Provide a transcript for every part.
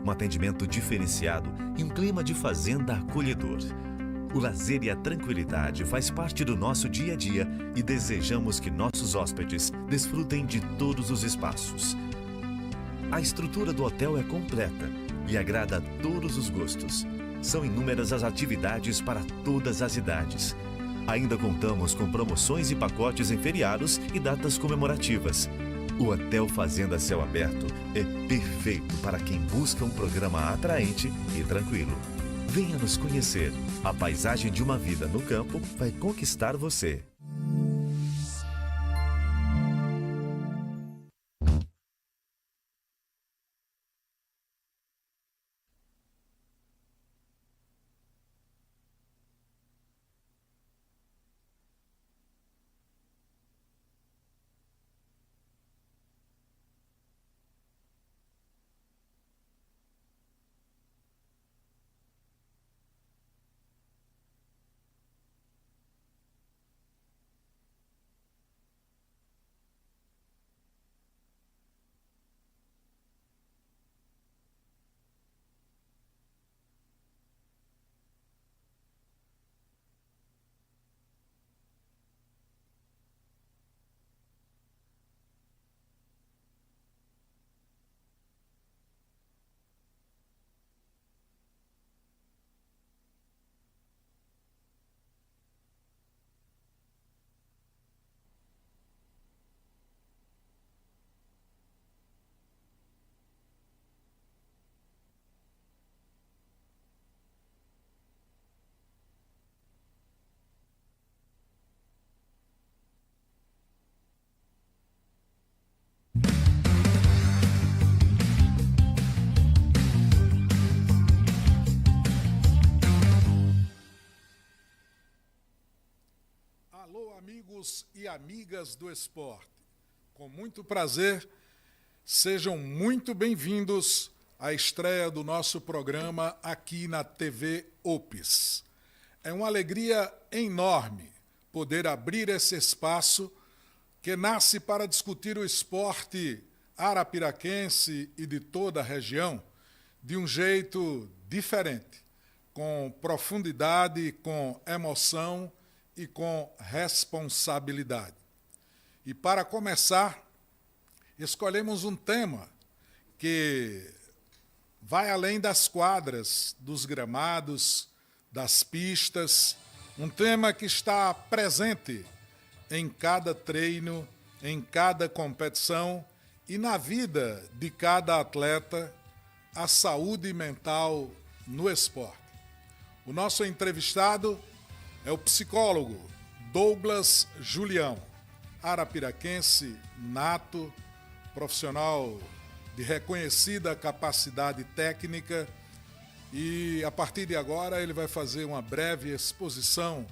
um atendimento diferenciado e um clima de fazenda acolhedor. O lazer e a tranquilidade faz parte do nosso dia a dia e desejamos que nossos hóspedes desfrutem de todos os espaços. A estrutura do hotel é completa e agrada a todos os gostos. São inúmeras as atividades para todas as idades. Ainda contamos com promoções e pacotes em feriados e datas comemorativas. O Hotel Fazenda Céu Aberto é perfeito para quem busca um programa atraente e tranquilo. Venha nos conhecer. A paisagem de uma vida no campo vai conquistar você. Alô, amigos e amigas do esporte. Com muito prazer, sejam muito bem-vindos à estreia do nosso programa aqui na TV OPS. É uma alegria enorme poder abrir esse espaço que nasce para discutir o esporte arapiraquense e de toda a região de um jeito diferente, com profundidade, com emoção e com responsabilidade. E para começar, escolhemos um tema que vai além das quadras, dos gramados, das pistas, um tema que está presente em cada treino, em cada competição e na vida de cada atleta, a saúde mental no esporte. O nosso entrevistado é o psicólogo Douglas Julião, arapiraquense nato, profissional de reconhecida capacidade técnica, e a partir de agora ele vai fazer uma breve exposição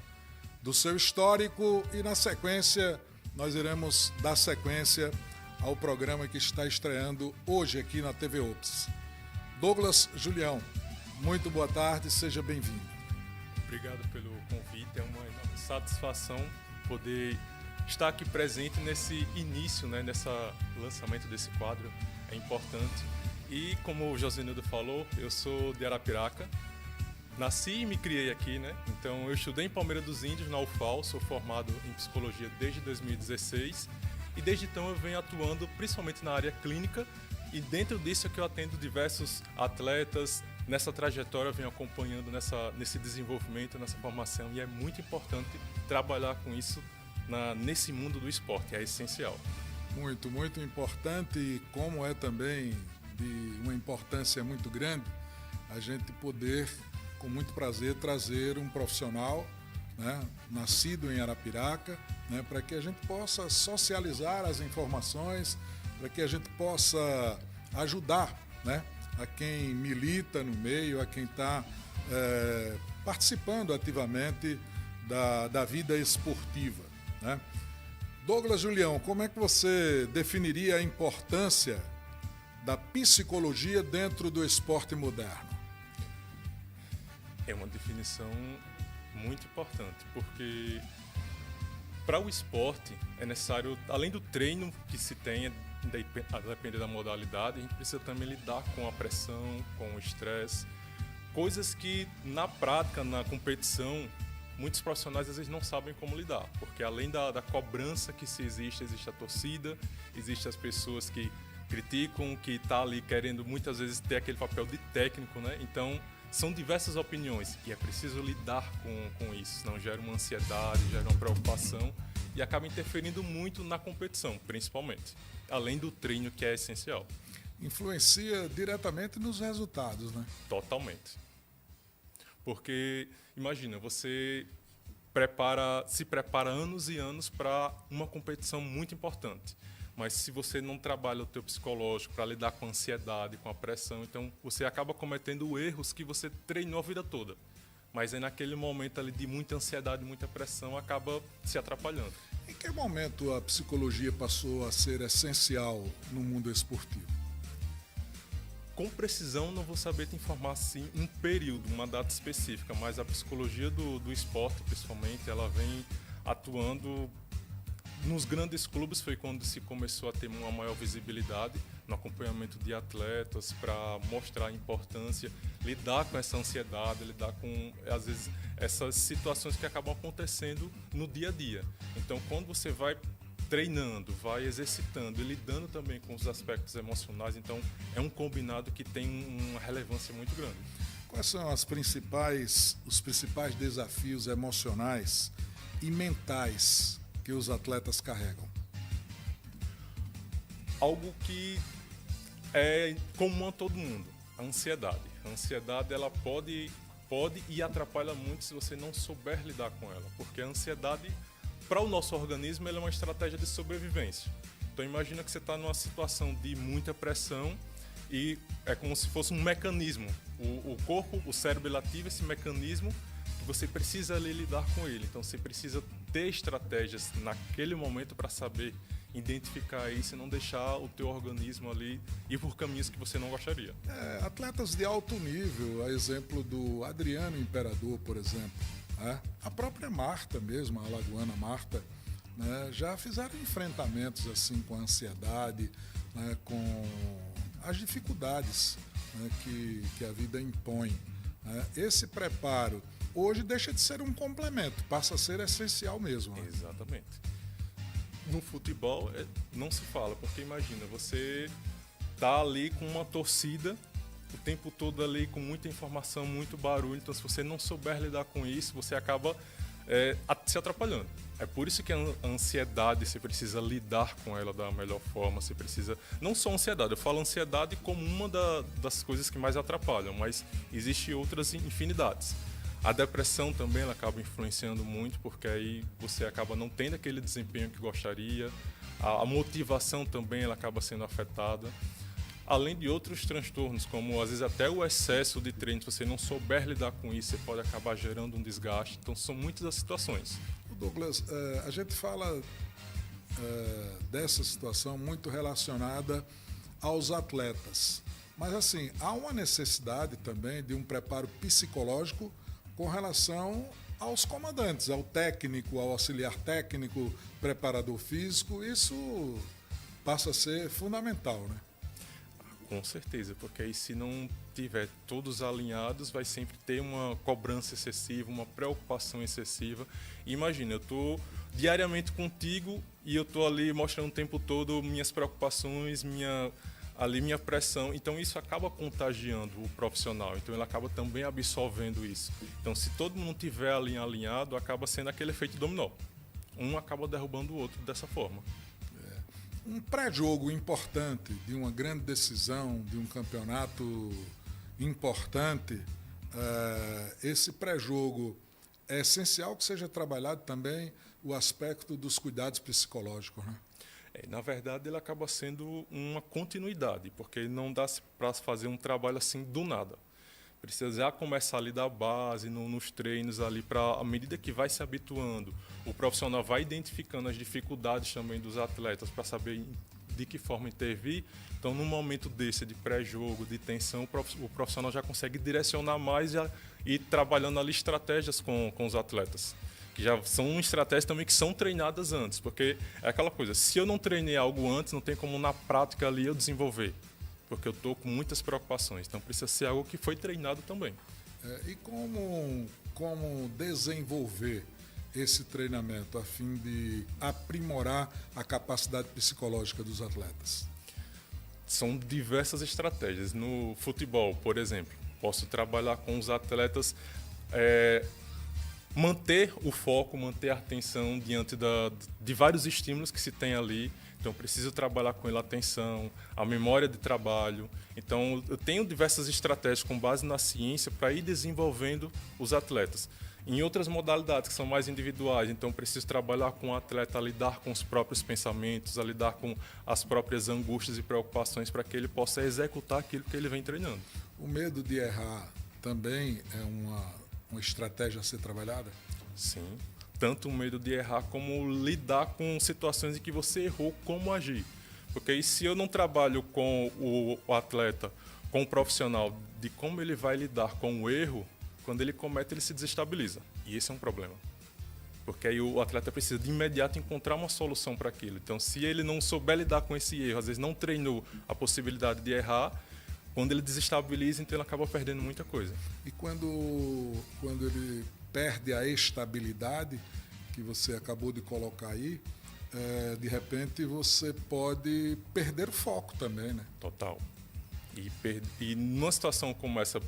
do seu histórico e na sequência nós iremos dar sequência ao programa que está estreando hoje aqui na TV OPS. Douglas Julião, muito boa tarde, seja bem-vindo. Obrigado pelo convite, é uma enorme satisfação poder estar aqui presente nesse início, nesse lançamento desse quadro, é importante. E como o Josenildo falou, eu sou de Arapiraca, nasci e me criei aqui, Então eu estudei em Palmeira dos Índios, na UFAL, sou formado em psicologia desde 2016 e desde então eu venho atuando principalmente na área clínica e dentro disso é que eu atendo diversos atletas. Nessa trajetória eu venho acompanhando nesse desenvolvimento, nessa formação, e é muito importante trabalhar com isso nesse mundo do esporte, é essencial. Muito, muito importante, e como é também de uma importância muito grande a gente poder, com muito prazer, trazer um profissional, nascido em Arapiraca, para que a gente possa socializar as informações, para que a gente possa ajudar, a quem milita no meio, a quem está participando ativamente da vida esportiva. Douglas Julião, como é que você definiria a importância da psicologia dentro do esporte moderno? É uma definição muito importante, porque para o esporte é necessário, além do treino que se tem, a depender da modalidade, a gente precisa também lidar com a pressão, com o estresse, coisas que na prática, na competição, muitos profissionais às vezes não sabem como lidar, porque além da cobrança que se existe a torcida, existem as pessoas que criticam, que tá ali querendo muitas vezes ter aquele papel de técnico, né? Então, são diversas opiniões e é preciso lidar com isso, senão gera uma ansiedade, gera uma preocupação e acaba interferindo muito na competição, principalmente, além do treino que é essencial. Influencia diretamente nos resultados, né? Totalmente. Porque, imagina, você se prepara anos e anos para uma competição muito importante. Mas se você não trabalha o teu psicológico para lidar com a ansiedade, com a pressão, então você acaba cometendo erros que você treinou a vida toda. Mas aí naquele momento ali de muita ansiedade, muita pressão, acaba se atrapalhando. Em que momento a psicologia passou a ser essencial no mundo esportivo? Com precisão não vou saber te informar assim um período, uma data específica, mas a psicologia do esporte, principalmente, ela vem atuando nos grandes clubes. Foi quando se começou a ter uma maior visibilidade no acompanhamento de atletas, para mostrar a importância, lidar com essa ansiedade, lidar com, às vezes, essas situações que acabam acontecendo no dia a dia. Então, quando você vai treinando, vai exercitando e lidando também com os aspectos emocionais, então é um combinado que tem uma relevância muito grande. Quais são os principais desafios emocionais e mentais que os atletas carregam? Algo que é comum a todo mundo, a ansiedade. A ansiedade ela pode e atrapalha muito se você não souber lidar com ela, porque a ansiedade, para o nosso organismo, ela é uma estratégia de sobrevivência. Então imagina que você está numa situação de muita pressão e é como se fosse um mecanismo. O corpo, o cérebro, ele ativa esse mecanismo que você precisa ali lidar com ele. Então você precisa ter estratégias naquele momento para saber identificar isso e não deixar o teu organismo ali ir por caminhos que você não gostaria. Atletas de alto nível, a exemplo do Adriano Imperador, por exemplo, a própria Marta mesmo, a alagoana Marta, né, já fizeram enfrentamentos assim com a ansiedade, né, com as dificuldades, né, que a vida impõe. Né. Esse preparo hoje deixa de ser um complemento, passa a ser essencial mesmo. Né? Exatamente. No futebol não se fala, porque imagina, você tá ali com uma torcida o tempo todo ali com muita informação, muito barulho, então se você não souber lidar com isso, você acaba se atrapalhando. É por isso que a ansiedade, você precisa lidar com ela da melhor forma, você precisa, não só ansiedade, eu falo ansiedade como uma das coisas que mais atrapalham, mas existem outras infinidades. A depressão também ela acaba influenciando muito, porque aí você acaba não tendo aquele desempenho que gostaria, a motivação também ela acaba sendo afetada. Além de outros transtornos, como às vezes até o excesso de treino, se você não souber lidar com isso, você pode acabar gerando um desgaste. Então, são muitas as situações. Douglas, a gente fala dessa situação muito relacionada aos atletas. Mas, assim, há uma necessidade também de um preparo psicológico com relação aos comandantes, ao técnico, ao auxiliar técnico, preparador físico. Isso passa a ser fundamental, né? Com certeza, porque aí se não tiver todos alinhados, vai sempre ter uma cobrança excessiva, uma preocupação excessiva. E imagina, eu estou diariamente contigo e eu estou ali mostrando o tempo todo minhas preocupações, minha pressão. Então isso acaba contagiando o profissional, então ele acaba também absorvendo isso. Então se todo mundo estiver alinhado, acaba sendo aquele efeito dominó. Um acaba derrubando o outro dessa forma. Um pré-jogo importante de uma grande decisão, de um campeonato importante, esse pré-jogo é essencial que seja trabalhado também o aspecto dos cuidados psicológicos, né? Na verdade, ele acaba sendo uma continuidade, porque não dá para fazer um trabalho assim do nada. Precisa já começar ali da base, nos treinos ali, para à medida que vai se habituando, o profissional vai identificando as dificuldades também dos atletas para saber de que forma intervir. Então, num momento desse de pré-jogo, de tensão, o profissional já consegue direcionar mais e ir trabalhando ali estratégias com os atletas. que já são estratégias também que são treinadas antes, porque é aquela coisa, se eu não treinei algo antes, não tem como na prática ali eu desenvolver, porque eu estou com muitas preocupações, então precisa ser algo que foi treinado também. E como desenvolver esse treinamento a fim de aprimorar a capacidade psicológica dos atletas? São diversas estratégias. No futebol, por exemplo, posso trabalhar com os atletas, manter o foco, manter a atenção diante de vários estímulos que se tem ali. Então, preciso trabalhar com ele a atenção, a memória de trabalho. Então, eu tenho diversas estratégias com base na ciência para ir desenvolvendo os atletas. Em outras modalidades que são mais individuais, então preciso trabalhar com o atleta a lidar com os próprios pensamentos, a lidar com as próprias angústias e preocupações para que ele possa executar aquilo que ele vem treinando. O medo de errar também é uma estratégia a ser trabalhada? Sim, tanto o medo de errar como lidar com situações em que você errou, como agir. Porque aí, se eu não trabalho com o atleta, com o profissional, de como ele vai lidar com o erro, quando ele comete, ele se desestabiliza. E esse é um problema. Porque aí o atleta precisa de imediato encontrar uma solução para aquilo. Então, se ele não souber lidar com esse erro, às vezes não treinou a possibilidade de errar, quando ele desestabiliza, então ele acaba perdendo muita coisa. E quando ele perde a estabilidade, que você acabou de colocar aí, de repente você pode perder o foco também, né? Total. E numa situação como essa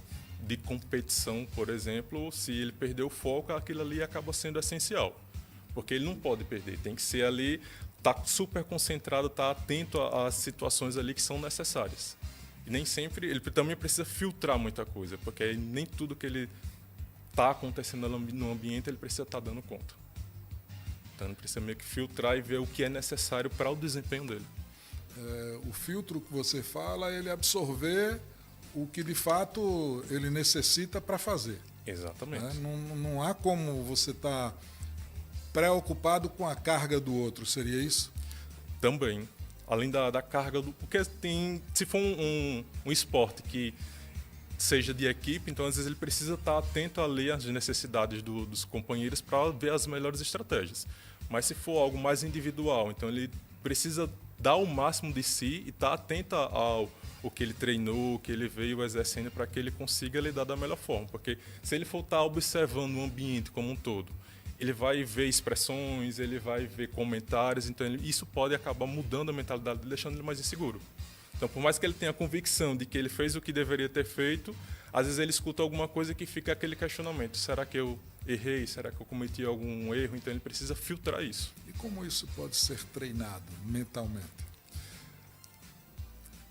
de competição, por exemplo, se ele perder o foco, aquilo ali acaba sendo essencial. Porque ele não pode perder, tem que ser ali, tá super concentrado, tá atento às situações ali que são necessárias. E nem sempre, ele também precisa filtrar muita coisa, porque nem tudo que ele está acontecendo no ambiente ele precisa estar dando conta. Então ele precisa meio que filtrar e ver o que é necessário para o desempenho dele. O filtro que você fala, ele absorver o que de fato ele necessita para fazer. Exatamente. Não há como você estar preocupado com a carga do outro, seria isso? Também. Além da carga do... Porque se for um esporte que seja de equipe, então às vezes ele precisa estar atento ali às necessidades dos companheiros para ver as melhores estratégias. Mas se for algo mais individual, então ele precisa dar o máximo de si e estar atento ao que ele treinou, o que ele veio exercendo para que ele consiga lidar da melhor forma. Porque se ele for estar observando o ambiente como um todo, ele vai ver expressões, ele vai ver comentários, então isso pode acabar mudando a mentalidade dele, deixando ele mais inseguro. Então, por mais que ele tenha a convicção de que ele fez o que deveria ter feito, às vezes ele escuta alguma coisa que fica aquele questionamento. Será que eu errei? Será que eu cometi algum erro? Então ele precisa filtrar isso. E como isso pode ser treinado mentalmente?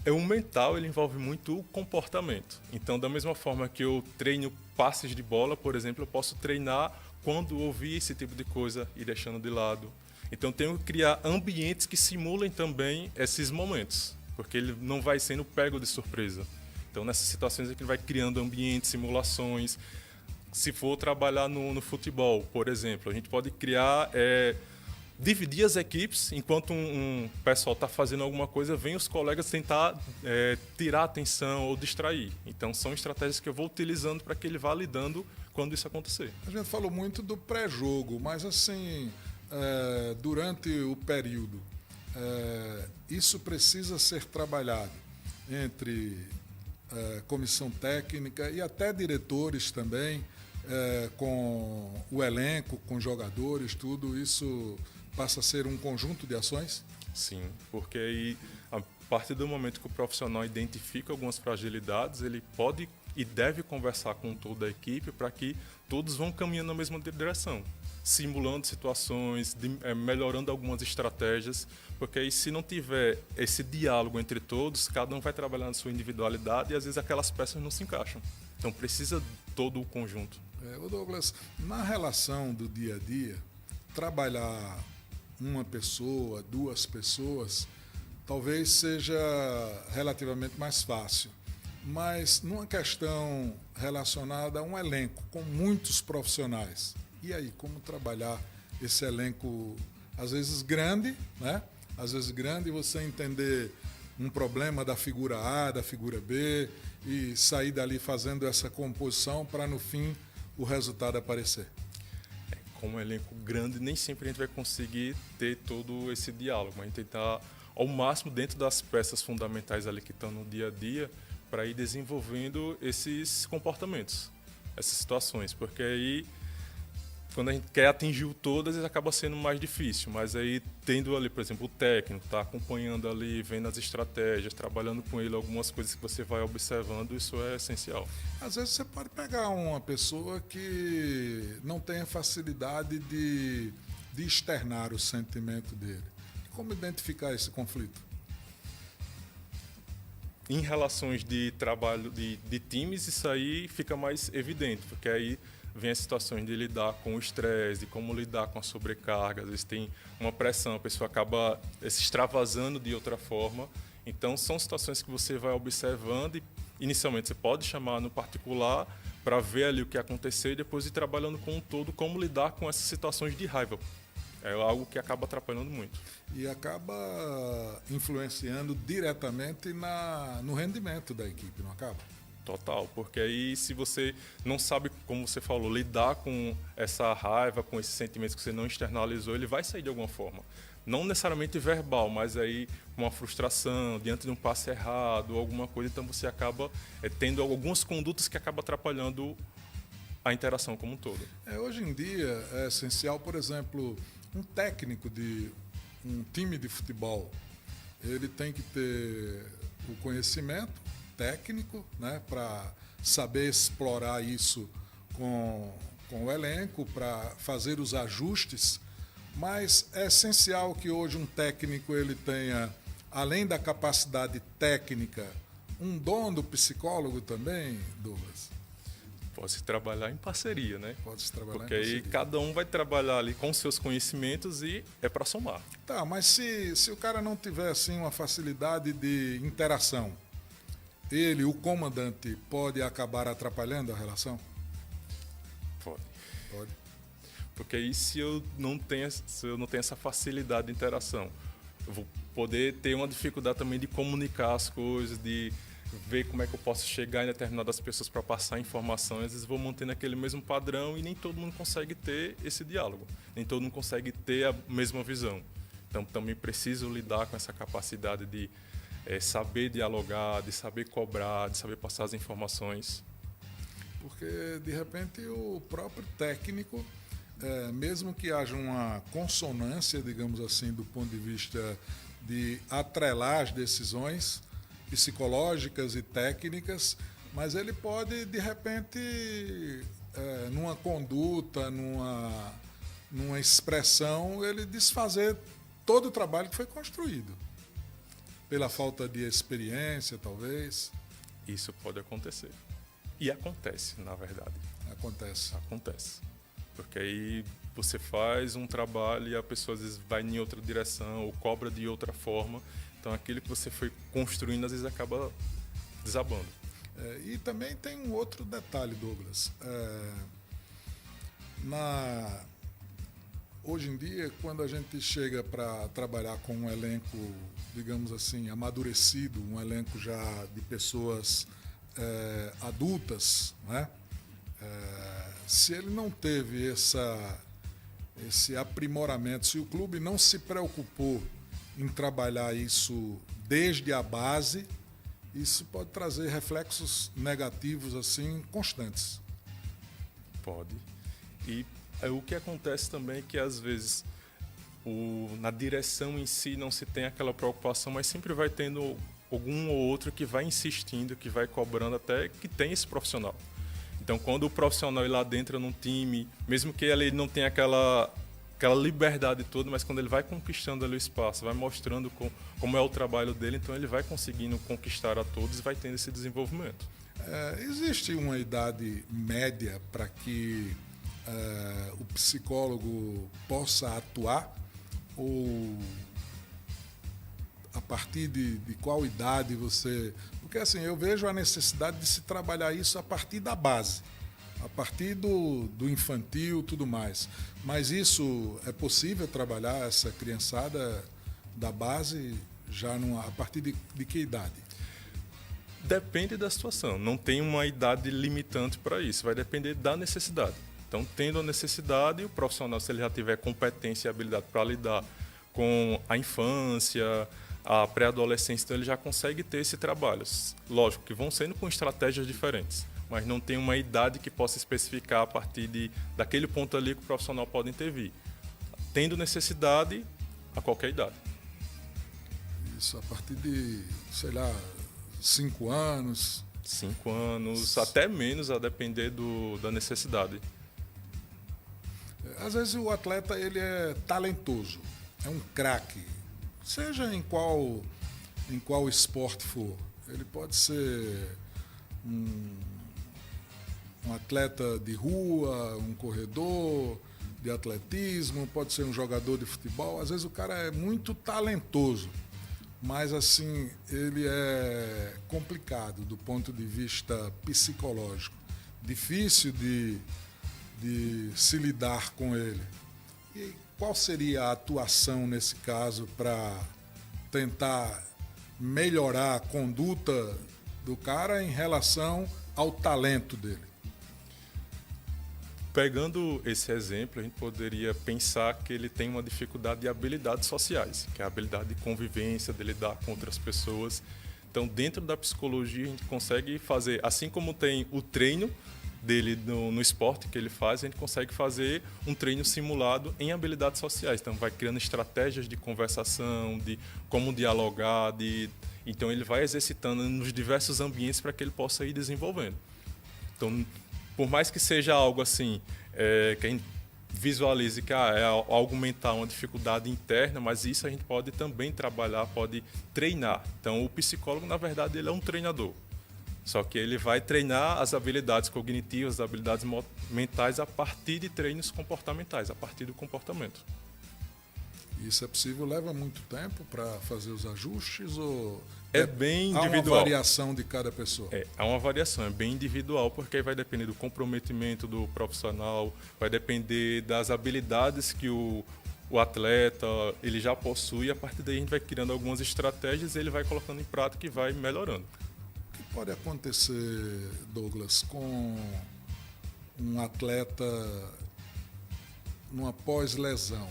O mental ele envolve muito o comportamento. Então, da mesma forma que eu treino passes de bola, por exemplo, eu posso treinar quando ouvir esse tipo de coisa e deixando de lado. Então, tenho que criar ambientes que simulem também esses momentos, porque ele não vai sendo pego de surpresa. Então, nessas situações aqui, ele vai criando ambientes, simulações. Se for trabalhar no futebol, por exemplo, a gente pode criar... dividir as equipes, enquanto um pessoal está fazendo alguma coisa, vem os colegas tentar tirar a atenção ou distrair. Então, são estratégias que eu vou utilizando para que ele vá lidando quando isso acontecer. A gente falou muito do pré-jogo, mas assim, durante o período, isso precisa ser trabalhado entre comissão técnica e até diretores também, com o elenco, com jogadores, tudo isso passa a ser um conjunto de ações? Sim, porque aí, a partir do momento que o profissional identifica algumas fragilidades, ele pode e deve conversar com toda a equipe para que todos vão caminhando na mesma direção, simulando situações, melhorando algumas estratégias, porque aí se não tiver esse diálogo entre todos, cada um vai trabalhar na sua individualidade e às vezes aquelas peças não se encaixam. Então precisa todo o conjunto. Douglas, na relação do dia a dia, trabalhar uma pessoa, duas pessoas, talvez seja relativamente mais fácil. Mas numa questão relacionada a um elenco com muitos profissionais, e aí, como trabalhar esse elenco, às vezes grande, né? Às vezes grande, você entender um problema da figura A, da figura B, e sair dali fazendo essa composição para, no fim, o resultado aparecer. como um elenco grande, nem sempre a gente vai conseguir ter todo esse diálogo, mas a gente tentar ao máximo dentro das peças fundamentais ali que estão no dia a dia para ir desenvolvendo esses comportamentos, essas situações, porque aí quando a gente quer atingir o todas, acaba sendo mais difícil, mas aí tendo ali, por exemplo, o técnico, tá acompanhando ali, vendo as estratégias, trabalhando com ele algumas coisas que você vai observando, isso é essencial. Às vezes você pode pegar uma pessoa que não tenha facilidade de externar o sentimento dele. Como identificar esse conflito? Em relações de trabalho de times, isso aí fica mais evidente, porque aí vem as situações de lidar com o estresse, de como lidar com a sobrecarga. Às vezes tem uma pressão, a pessoa acaba se extravasando de outra forma. Então, são situações que você vai observando e, inicialmente, você pode chamar no particular para ver ali o que aconteceu e depois ir trabalhando com o todo como lidar com essas situações de raiva. É algo que acaba atrapalhando muito. E acaba influenciando diretamente no rendimento da equipe, não acaba? Total, porque aí se você não sabe, como você falou, lidar com essa raiva, com esses sentimentos que você não externalizou, ele vai sair de alguma forma. Não necessariamente verbal, mas aí uma frustração, diante de um passe errado, alguma coisa, então você acaba tendo algumas condutas que acabam atrapalhando a interação como um todo. Hoje em dia é essencial, por exemplo, um técnico de um time de futebol, ele tem que ter o conhecimento técnico, né, para saber explorar isso com o elenco, para fazer os ajustes, mas é essencial que hoje um técnico ele tenha, além da capacidade técnica, um dom do psicólogo também, Douglas? Pode-se trabalhar em parceria, né? Pode-se trabalhar porque em parceria. Aí cada um vai trabalhar ali com seus conhecimentos e é para somar. Tá, mas se o cara não tiver assim uma facilidade de interação, ele, o comandante, pode acabar atrapalhando a relação? Pode. Pode. Porque aí se eu não tenho essa facilidade de interação, eu vou poder ter uma dificuldade também de comunicar as coisas, de ver como é que eu posso chegar em determinadas pessoas para passar informações. Às vezes vou mantendo aquele mesmo padrão e nem todo mundo consegue ter esse diálogo. Nem todo mundo consegue ter a mesma visão. Então também preciso lidar com essa capacidade de saber dialogar, de saber cobrar, de saber passar as informações. Porque, de repente, o próprio técnico, mesmo que haja uma consonância, digamos assim, do ponto de vista de atrelar as decisões psicológicas e técnicas, mas ele pode, de repente, numa conduta, numa expressão, ele desfazer todo o trabalho que foi construído. Pela falta de experiência, talvez. Isso pode acontecer. E acontece, na verdade. Acontece. Porque aí você faz um trabalho e a pessoa às vezes vai em outra direção ou cobra de outra forma. Então aquilo que você foi construindo às vezes acaba desabando. E também tem um outro detalhe, Douglas. Hoje em dia, quando a gente chega para trabalhar com um elenco, digamos assim, amadurecido, um elenco já de pessoas adultas, né? Se ele não teve esse aprimoramento, se o clube não se preocupou em trabalhar isso desde a base, isso pode trazer reflexos negativos assim constantes. Pode. E o que acontece também é que às vezes na direção em si não se tem aquela preocupação, mas sempre vai tendo algum ou outro que vai insistindo, que vai cobrando até que tem esse profissional. Então, quando o profissional ir lá dentro num time, mesmo que ele não tenha aquela liberdade toda, mas quando ele vai conquistando ali o espaço, vai mostrando como é o trabalho dele, então ele vai conseguindo conquistar a todos e vai tendo esse desenvolvimento. Existe uma idade média para que o psicólogo possa atuar? Ou a partir de qual idade você... Porque assim, eu vejo a necessidade de se trabalhar isso a partir da base, a partir do infantil e tudo mais. Mas isso é possível trabalhar essa criançada da base já a partir de que idade? Depende da situação. Não tem uma idade limitante para isso. Vai depender da necessidade. Então, tendo a necessidade, o profissional, se ele já tiver competência e habilidade para lidar com a infância, a pré-adolescência, então ele já consegue ter esse trabalho. Lógico que vão sendo com estratégias diferentes, mas não tem uma idade que possa especificar a partir daquele ponto ali que o profissional pode intervir. Tendo necessidade, a qualquer idade. Isso, a partir de, sei lá, 5 anos. 5 anos, até menos, a depender da necessidade. Às vezes o atleta ele é talentoso, é um craque, seja em qual esporte for. Ele pode ser um atleta de rua, um corredor de atletismo, pode ser um jogador de futebol. Às vezes o cara é muito talentoso, mas assim, ele é complicado do ponto de vista psicológico, difícil de se lidar com ele. E qual seria a atuação nesse caso para tentar melhorar a conduta do cara em relação ao talento dele? Pegando esse exemplo, a gente poderia pensar que ele tem uma dificuldade de habilidades sociais, que é a habilidade de convivência, de lidar com outras pessoas. Então, dentro da psicologia, a gente consegue fazer, assim como tem o treino dele no esporte que ele faz, a gente consegue fazer um treino simulado em habilidades sociais. Então, vai criando estratégias de conversação, de como dialogar, então ele vai exercitando nos diversos ambientes para que ele possa ir desenvolvendo. Então, por mais que seja algo assim, que a gente visualize que é algo mental, uma dificuldade interna, mas isso a gente pode também trabalhar, pode treinar. Então, o psicólogo, na verdade, ele é um treinador. Só que ele vai treinar as habilidades cognitivas, as habilidades mentais a partir de treinos comportamentais, a partir do comportamento. Isso é possível? Leva muito tempo para fazer os ajustes ou é bem individual? Há uma variação de cada pessoa? Há uma variação, é bem individual, porque vai depender do comprometimento do profissional, vai depender das habilidades que o atleta ele já possui, e a partir daí a gente vai criando algumas estratégias e ele vai colocando em prática e vai melhorando. O que pode acontecer, Douglas, com um atleta numa pós-lesão?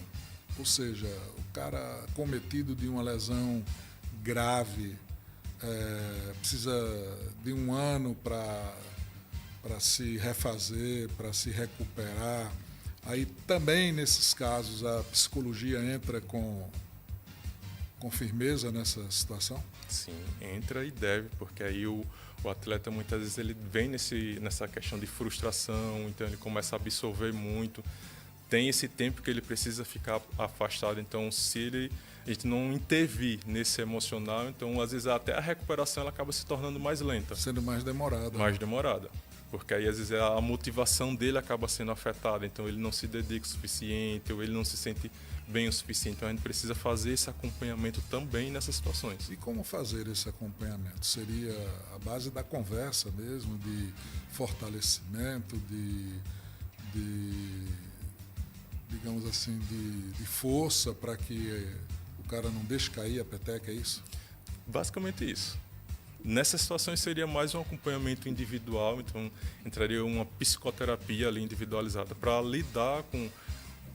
Ou seja, o cara cometido de uma lesão grave, precisa de 1 ano para se refazer, para se recuperar. Aí também, nesses casos, a psicologia entra com firmeza nessa situação? Sim, entra e deve, porque aí o atleta muitas vezes ele vem nessa questão de frustração, então ele começa a absorver muito, tem esse tempo que ele precisa ficar afastado, então se a gente não intervir nesse emocional, então às vezes até a recuperação ela acaba se tornando mais lenta. Sendo mais demorada. Mais demorada, porque aí às vezes a motivação dele acaba sendo afetada, então ele não se dedica o suficiente, ou ele não se sente bem o suficiente, então a gente precisa fazer esse acompanhamento também nessas situações. E como fazer esse acompanhamento? Seria a base da conversa mesmo, de fortalecimento, digamos assim, de força para que o cara não deixe cair a peteca, é isso? Basicamente isso. Nessas situações seria mais um acompanhamento individual, então entraria uma psicoterapia ali individualizada para lidar com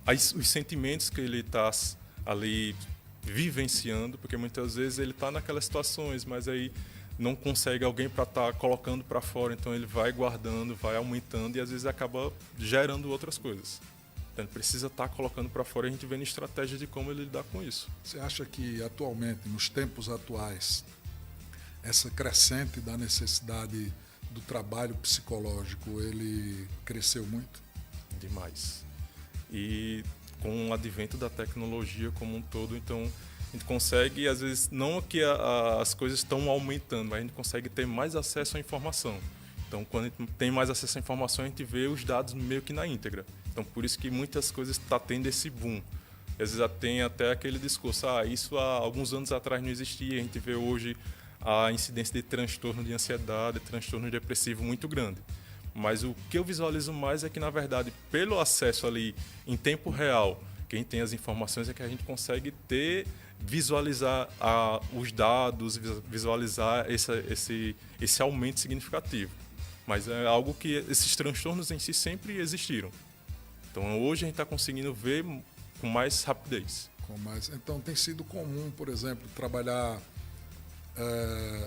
os sentimentos que ele está ali vivenciando, porque muitas vezes ele está naquelas situações, mas aí não consegue alguém para estar colocando para fora, então ele vai guardando, vai aumentando e às vezes acaba gerando outras coisas. Então ele precisa estar colocando para fora e a gente vendo estratégias de como ele lidar com isso. Você acha que atualmente, nos tempos atuais, essa crescente da necessidade do trabalho psicológico, ele cresceu muito? Demais. E com o advento da tecnologia como um todo, então a gente consegue, às vezes, não que as coisas estão aumentando, mas a gente consegue ter mais acesso à informação. Então, quando a gente tem mais acesso à informação, a gente vê os dados meio que na íntegra. Então, por isso que muitas coisas estão tendo esse boom. Às vezes tem até aquele discurso, isso há alguns anos atrás não existia, a gente vê hoje a incidência de transtorno de ansiedade, transtorno depressivo muito grande. Mas o que eu visualizo mais é que, na verdade, pelo acesso ali em tempo real, quem tem as informações é que a gente consegue visualizar os dados, visualizar esse aumento significativo. Mas é algo que esses transtornos em si sempre existiram. Então hoje a gente está conseguindo ver com mais rapidez. Então tem sido comum, por exemplo, trabalhar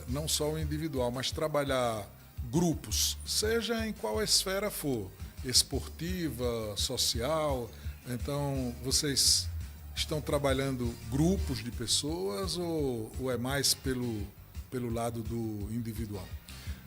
não só o individual, mas trabalhar grupos, seja em qual esfera for, esportiva, social. Então vocês estão trabalhando grupos de pessoas ou é mais pelo lado do individual?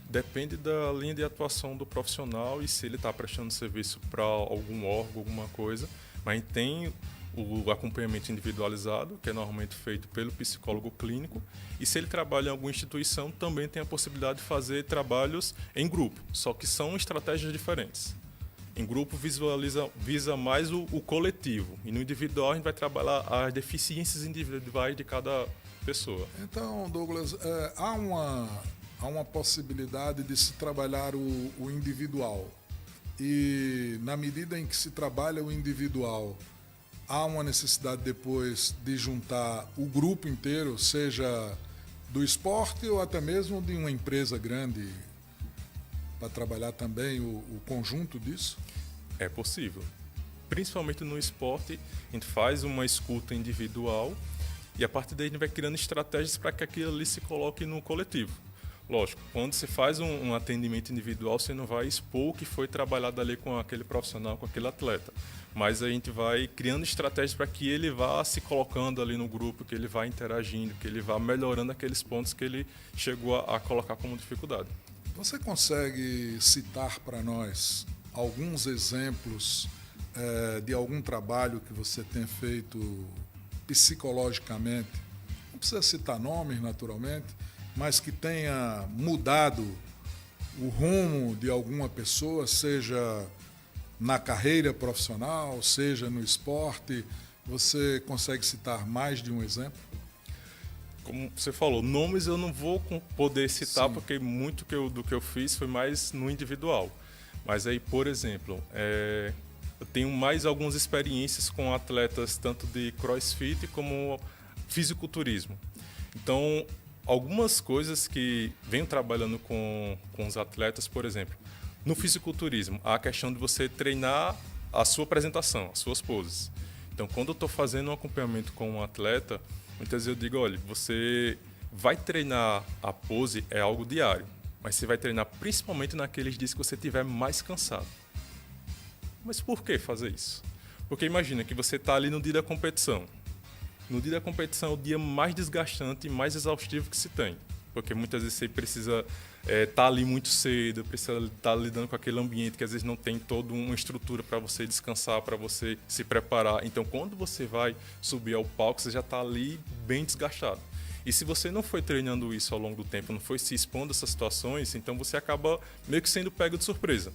Depende da linha de atuação do profissional e se ele está prestando serviço para algum órgão, alguma coisa. Mas a gente tem o acompanhamento individualizado, que é normalmente feito pelo psicólogo clínico. E se ele trabalha em alguma instituição, também tem a possibilidade de fazer trabalhos em grupo, só que são estratégias diferentes. Em grupo visa mais o coletivo, e no individual a gente vai trabalhar as deficiências individuais de cada pessoa. Então, Douglas, há uma possibilidade de se trabalhar o individual. E na medida em que se trabalha o individual, há uma necessidade depois de juntar o grupo inteiro, seja do esporte ou até mesmo de uma empresa grande, para trabalhar também o conjunto disso? É possível. Principalmente no esporte, a gente faz uma escuta individual e a partir daí a gente vai criando estratégias para que aquilo ali se coloque no coletivo. Lógico, quando você faz um atendimento individual, você não vai expor o que foi trabalhado ali com aquele profissional, com aquele atleta. Mas a gente vai criando estratégias para que ele vá se colocando ali no grupo, que ele vá interagindo, que ele vá melhorando aqueles pontos que ele chegou a colocar como dificuldade. Você consegue citar para nós alguns exemplos de algum trabalho que você tenha feito psicologicamente? Não precisa citar nomes, naturalmente, mas que tenha mudado o rumo de alguma pessoa, seja na carreira profissional, seja no esporte. Você consegue citar mais de um exemplo? Como você falou, nomes eu não vou poder citar, Sim, porque muito do que eu fiz foi mais no individual. Mas aí, por exemplo, eu tenho mais algumas experiências com atletas tanto de crossfit como fisiculturismo. Então, algumas coisas que venho trabalhando com os atletas, por exemplo, no fisiculturismo, a questão de você treinar a sua apresentação, as suas poses. Então, quando eu estou fazendo um acompanhamento com um atleta, muitas vezes eu digo, olha, você vai treinar a pose, é algo diário, mas você vai treinar principalmente naqueles dias que você estiver mais cansado. Mas por que fazer isso? Porque imagina que você está ali no dia da competição. No dia da competição é o dia mais desgastante e mais exaustivo que se tem. Porque muitas vezes você precisa estar ali muito cedo, precisa estar lidando com aquele ambiente que às vezes não tem toda uma estrutura para você descansar, para você se preparar. Então, quando você vai subir ao palco, você já está ali bem desgastado. E se você não foi treinando isso ao longo do tempo, não foi se expondo a essas situações, então você acaba meio que sendo pego de surpresa.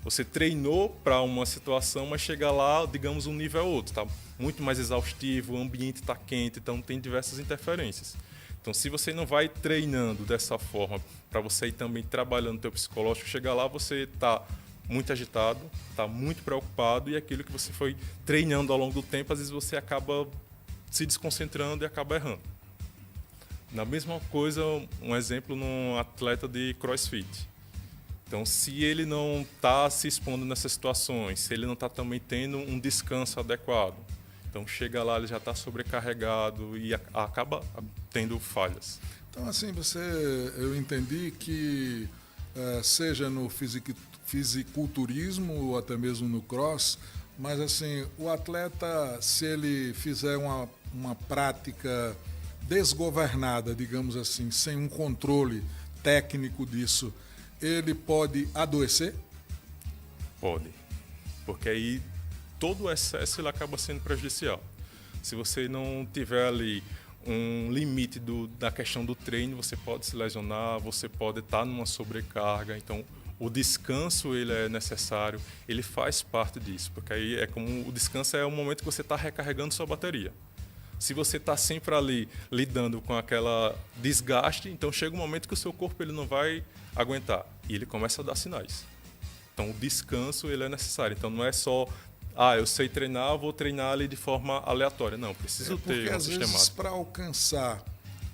Você treinou para uma situação, mas chega lá, digamos, um nível outro. Está muito mais exaustivo, o ambiente está quente, então tem diversas interferências. Então, se você não vai treinando dessa forma, para você ir também trabalhando o teu psicológico, chegar lá, você está muito agitado, está muito preocupado e aquilo que você foi treinando ao longo do tempo, às vezes você acaba se desconcentrando e acaba errando. Na mesma coisa, um exemplo num atleta de crossfit. Então, se ele não está se expondo nessas situações, se ele não está também tendo um descanso adequado, então chega lá, ele já está sobrecarregado e acaba tendo falhas. Então, assim, eu entendi que seja no fisiculturismo ou até mesmo no cross, mas assim, o atleta, se ele fizer uma prática desgovernada, digamos assim, sem um controle técnico disso, ele pode adoecer? Pode, porque aí todo o excesso ele acaba sendo prejudicial. Se você não tiver ali um limite da questão do treino, você pode se lesionar, você pode estar numa sobrecarga. Então, o descanso ele é necessário, ele faz parte disso, porque aí é como o descanso é o momento que você está recarregando sua bateria. Se você está sempre ali lidando com aquela desgaste, então chega um momento que o seu corpo ele não vai aguentar e ele começa a dar sinais. Então, o descanso ele é necessário. Então, não é só eu sei treinar, vou treinar ali de forma aleatória. Não, preciso ter um às vezes, sistemático. para alcançar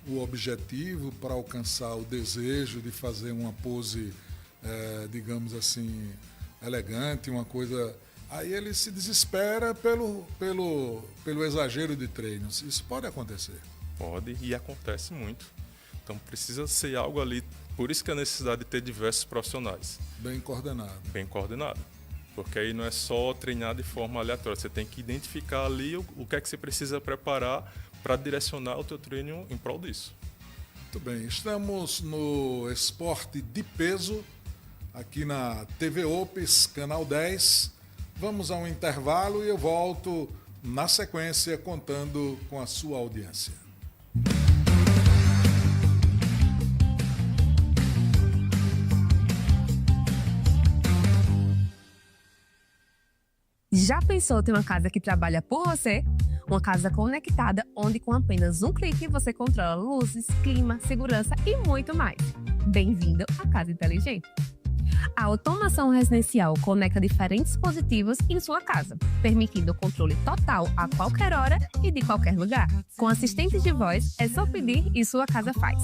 o objetivo, para alcançar o desejo de fazer uma pose, digamos assim, elegante, uma coisa, Aí ele se desespera pelo exagero de treinos. Isso pode acontecer. Pode e acontece muito. Então precisa ser algo ali. Por isso que a necessidade de ter diversos profissionais. Bem coordenado. Bem coordenado. Porque aí não é só treinar de forma aleatória. Você tem que identificar ali o que é que você precisa preparar para direcionar o teu treino em prol disso. Muito bem. Estamos no Esporte de Peso, aqui na TV Opes, Canal 10. Vamos a um intervalo e eu volto na sequência contando com a sua audiência. Já pensou ter uma casa que trabalha por você? Uma casa conectada, onde com apenas um clique você controla luzes, clima, segurança e muito mais. Bem-vindo à Casa Inteligente. A automação residencial conecta diferentes dispositivos em sua casa, permitindo o controle total a qualquer hora e de qualquer lugar. Com assistentes de voz, é só pedir e sua casa faz.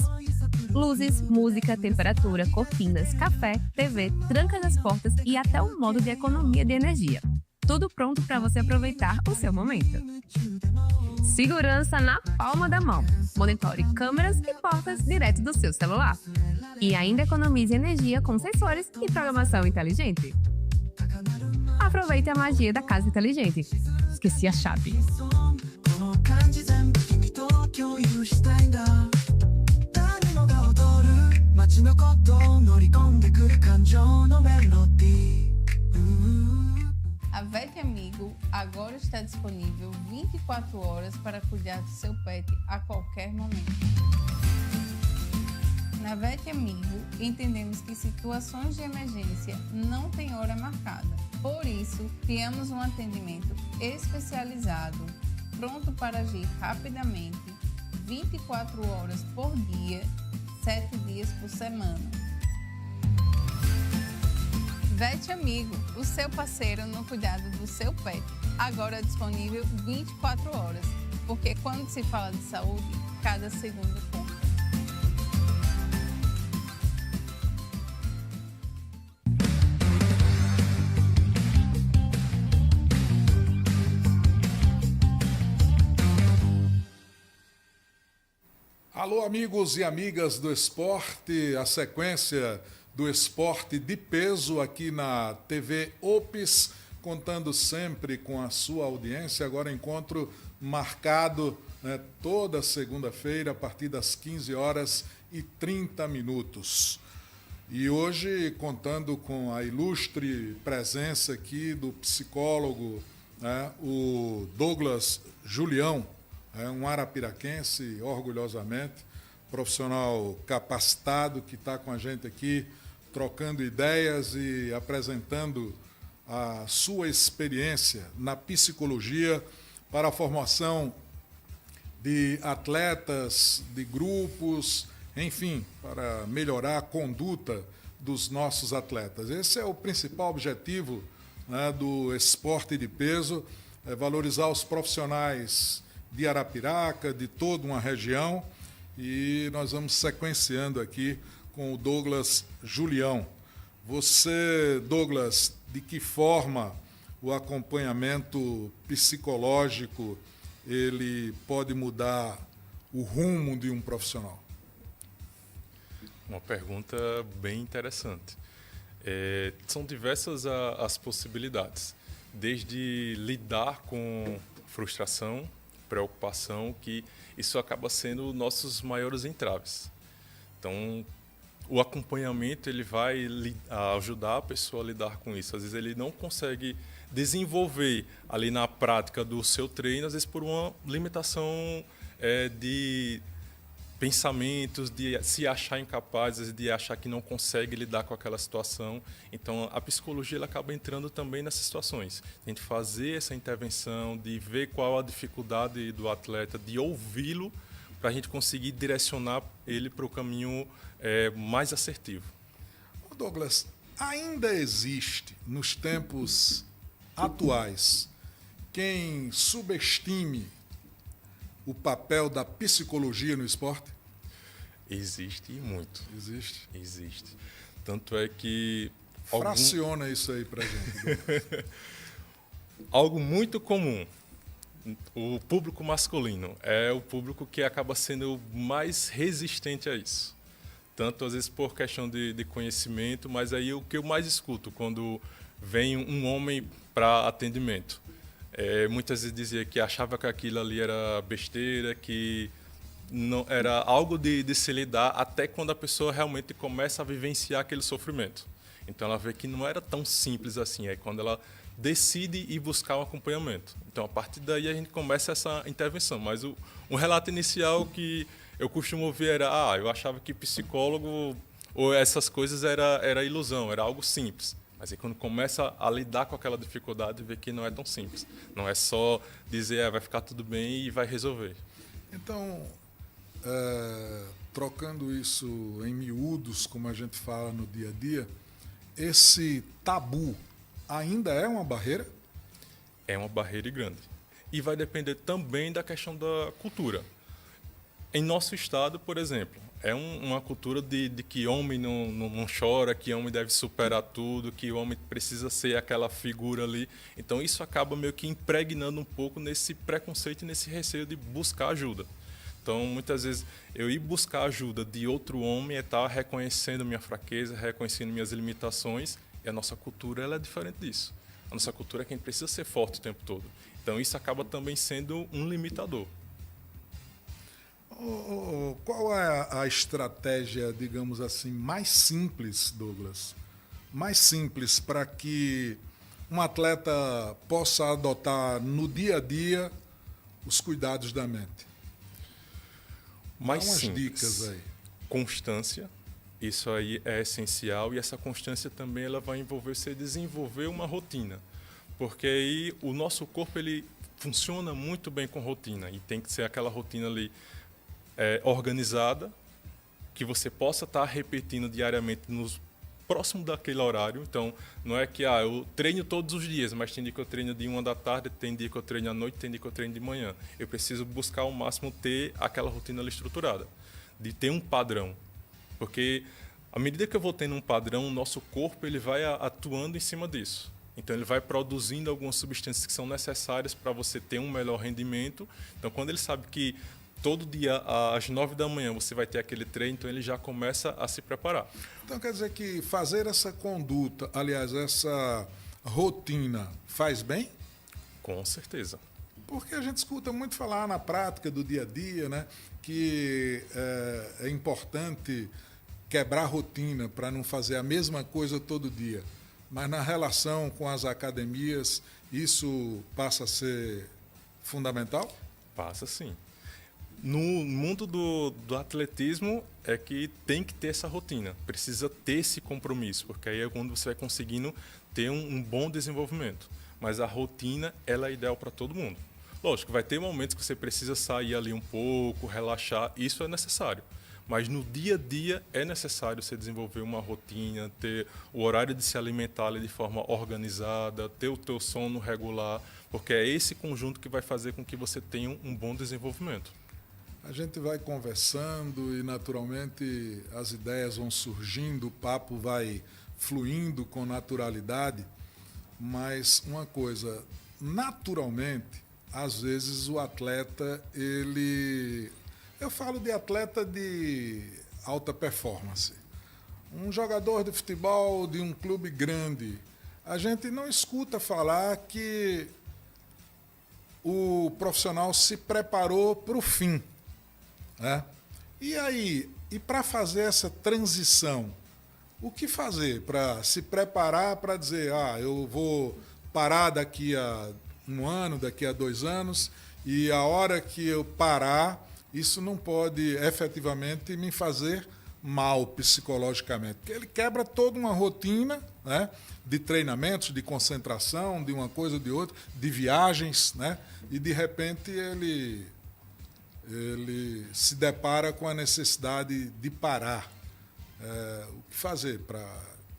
Luzes, música, temperatura, cortinas, café, TV, tranca das portas e até um modo de economia de energia. Tudo pronto para você aproveitar o seu momento. Segurança na palma da mão. Monitore câmeras e portas direto do seu celular. E ainda economize energia com sensores e programação inteligente. Aproveite a magia da casa inteligente. Esqueci a chave. A Vet Amigo agora está disponível 24 horas para cuidar do seu pet a qualquer momento. Na Vet Amigo, entendemos que situações de emergência não têm hora marcada. Por isso, criamos um atendimento especializado, pronto para agir rapidamente, 24 horas por dia, 7 dias por semana. Vet Amigo, o seu parceiro no cuidado do seu pet, agora disponível 24 horas, porque quando se fala de saúde, cada segundo conta. Alô, amigos e amigas do esporte, a sequência do Esporte de Peso aqui na TV Opes, contando sempre com a sua audiência. Agora encontro marcado, né, toda segunda-feira a partir das 15h30. E hoje contando com a ilustre presença aqui do psicólogo, né, o Douglas Julião, um arapiraquense, orgulhosamente, profissional capacitado que está com a gente aqui, trocando ideias e apresentando a sua experiência na psicologia para a formação de atletas, de grupos, enfim, para melhorar a conduta dos nossos atletas. Esse é o principal objetivo, né, do Esporte de Peso, é valorizar os profissionais de Arapiraca, de toda uma região, e nós vamos sequenciando aqui com o Douglas Julião. Você, Douglas, de que forma o acompanhamento psicológico ele pode mudar o rumo de um profissional? Uma pergunta bem interessante. São diversas as possibilidades, desde lidar com frustração, preocupação, que isso acaba sendo nossos maiores entraves. Então, o acompanhamento ele vai ajudar a pessoa a lidar com isso. Às vezes ele não consegue desenvolver ali na prática do seu treino, às vezes por uma limitação de pensamentos, de se achar incapaz, de achar que não consegue lidar com aquela situação. Então, a psicologia ela acaba entrando também nessas situações. A gente fazer essa intervenção, de ver qual a dificuldade do atleta, de ouvi-lo, para a gente conseguir direcionar ele para o caminho mais assertivo. Douglas, ainda existe, nos tempos atuais, quem subestime o papel da psicologia no esporte? Existe e muito. Existe? Existe. Tanto é que... Fraciona isso aí pra gente. Algo muito comum. O público masculino é o público que acaba sendo mais resistente a isso. Tanto, às vezes, por questão de conhecimento, mas aí o que eu mais escuto quando vem um homem para atendimento. Muitas vezes dizia que achava que aquilo ali era besteira, que não era algo de se lidar, até quando a pessoa realmente começa a vivenciar aquele sofrimento. Então ela vê que não era tão simples assim, é quando ela decide ir buscar um acompanhamento. Então a partir daí a gente começa essa intervenção, mas um relato inicial que eu costumo ouvir era, eu achava que psicólogo ou essas coisas era ilusão, era algo simples. Mas aí quando começa a lidar com aquela dificuldade, vê que não é tão simples. Não é só dizer, vai ficar tudo bem e vai resolver. Então, trocando isso em miúdos, como a gente fala no dia a dia, esse tabu ainda é uma barreira? É uma barreira grande. E vai depender também da questão da cultura. Em nosso estado, por exemplo, é uma cultura de que homem não chora, que homem deve superar tudo, que homem precisa ser aquela figura ali. Então isso acaba meio que impregnando um pouco nesse preconceito e nesse receio de buscar ajuda. Então, muitas vezes, eu ir buscar ajuda de outro homem é estar reconhecendo minha fraqueza, reconhecendo minhas limitações, e a nossa cultura ela é diferente disso. A nossa cultura é que a gente precisa ser forte o tempo todo. Então, isso acaba também sendo um limitador. Qual é a estratégia, digamos assim, mais simples, Douglas? Mais simples para que um atleta possa adotar no dia a dia os cuidados da mente? Mais Dá umas simples. Dicas aí. Constância, isso aí é essencial, e essa constância também ela vai envolver você desenvolver uma rotina, porque aí o nosso corpo ele funciona muito bem com rotina, e tem que ser aquela rotina ali organizada, que você possa estar repetindo diariamente próximo daquele horário. Então, não é que eu treino todos os dias, mas tem dia que eu treino de 1 da tarde, tem dia que eu treino à noite, tem dia que eu treino de manhã. Eu preciso buscar ao máximo ter aquela rotina ali estruturada, de ter um padrão. Porque à medida que eu vou tendo um padrão, o nosso corpo ele vai atuando em cima disso. Então, ele vai produzindo algumas substâncias que são necessárias para você ter um melhor rendimento. Então, quando ele sabe que todo dia, às 9 da manhã, você vai ter aquele treino, então ele já começa a se preparar. Então quer dizer que fazer essa conduta, aliás, essa rotina, faz bem? Com certeza. Porque a gente escuta muito falar na prática do dia a dia, né, que é importante quebrar a rotina para não fazer a mesma coisa todo dia. Mas na relação com as academias, isso passa a ser fundamental? Passa sim. No mundo do atletismo é que tem que ter essa rotina, precisa ter esse compromisso, porque aí é quando você vai conseguindo ter um bom desenvolvimento. Mas a rotina ela é ideal para todo mundo. Lógico, vai ter momentos que você precisa sair ali um pouco, relaxar, isso é necessário. Mas no dia a dia é necessário você desenvolver uma rotina, ter o horário de se alimentar ali de forma organizada, ter o teu sono regular, porque é esse conjunto que vai fazer com que você tenha um bom desenvolvimento. A gente vai conversando e, naturalmente, as ideias vão surgindo, o papo vai fluindo com naturalidade, mas uma coisa, naturalmente, às vezes o atleta, eu falo de atleta de alta performance, um jogador de futebol de um clube grande, a gente não escuta falar que o profissional se preparou para o fim. E aí, para fazer essa transição, o que fazer para se preparar para dizer, eu vou parar daqui a 1 ano, daqui a 2 anos, e a hora que eu parar, isso não pode efetivamente me fazer mal psicologicamente, porque ele quebra toda uma rotina, né, de treinamentos, de concentração, de uma coisa ou de outra, de viagens, né, e de repente ele se depara com a necessidade de parar. O que fazer para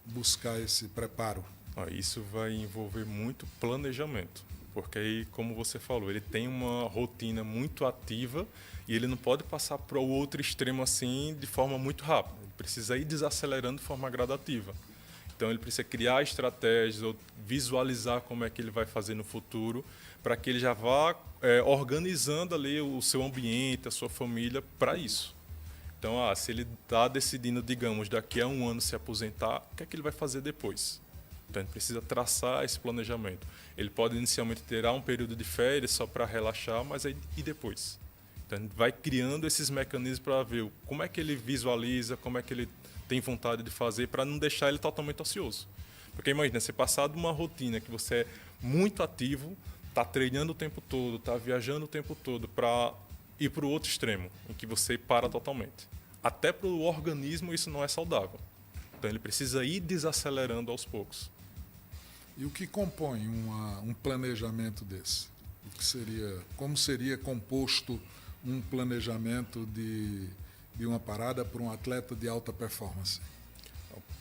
buscar esse preparo? Isso vai envolver muito planejamento, porque aí, como você falou, ele tem uma rotina muito ativa e ele não pode passar para o outro extremo assim de forma muito rápida. Ele precisa ir desacelerando de forma gradativa. Então ele precisa criar estratégias ou visualizar como é que ele vai fazer no futuro para que ele já vá organizando ali o seu ambiente, a sua família para isso. Então, se ele está decidindo, digamos, daqui a um ano se aposentar, o que é que ele vai fazer depois? Então ele precisa traçar esse planejamento. Ele pode inicialmente ter um período de férias só para relaxar, mas aí, e depois? Então ele vai criando esses mecanismos para ver como é que ele visualiza, como é que ele tem vontade de fazer, para não deixar ele totalmente ocioso. Porque imagina, você passar de uma rotina que você é muito ativo, está treinando o tempo todo, está viajando o tempo todo, para ir para o outro extremo, em que você para totalmente. Até para o organismo isso não é saudável. Então ele precisa ir desacelerando aos poucos. E o que compõe um planejamento desse? Como seria composto um planejamento de uma parada para um atleta de alta performance?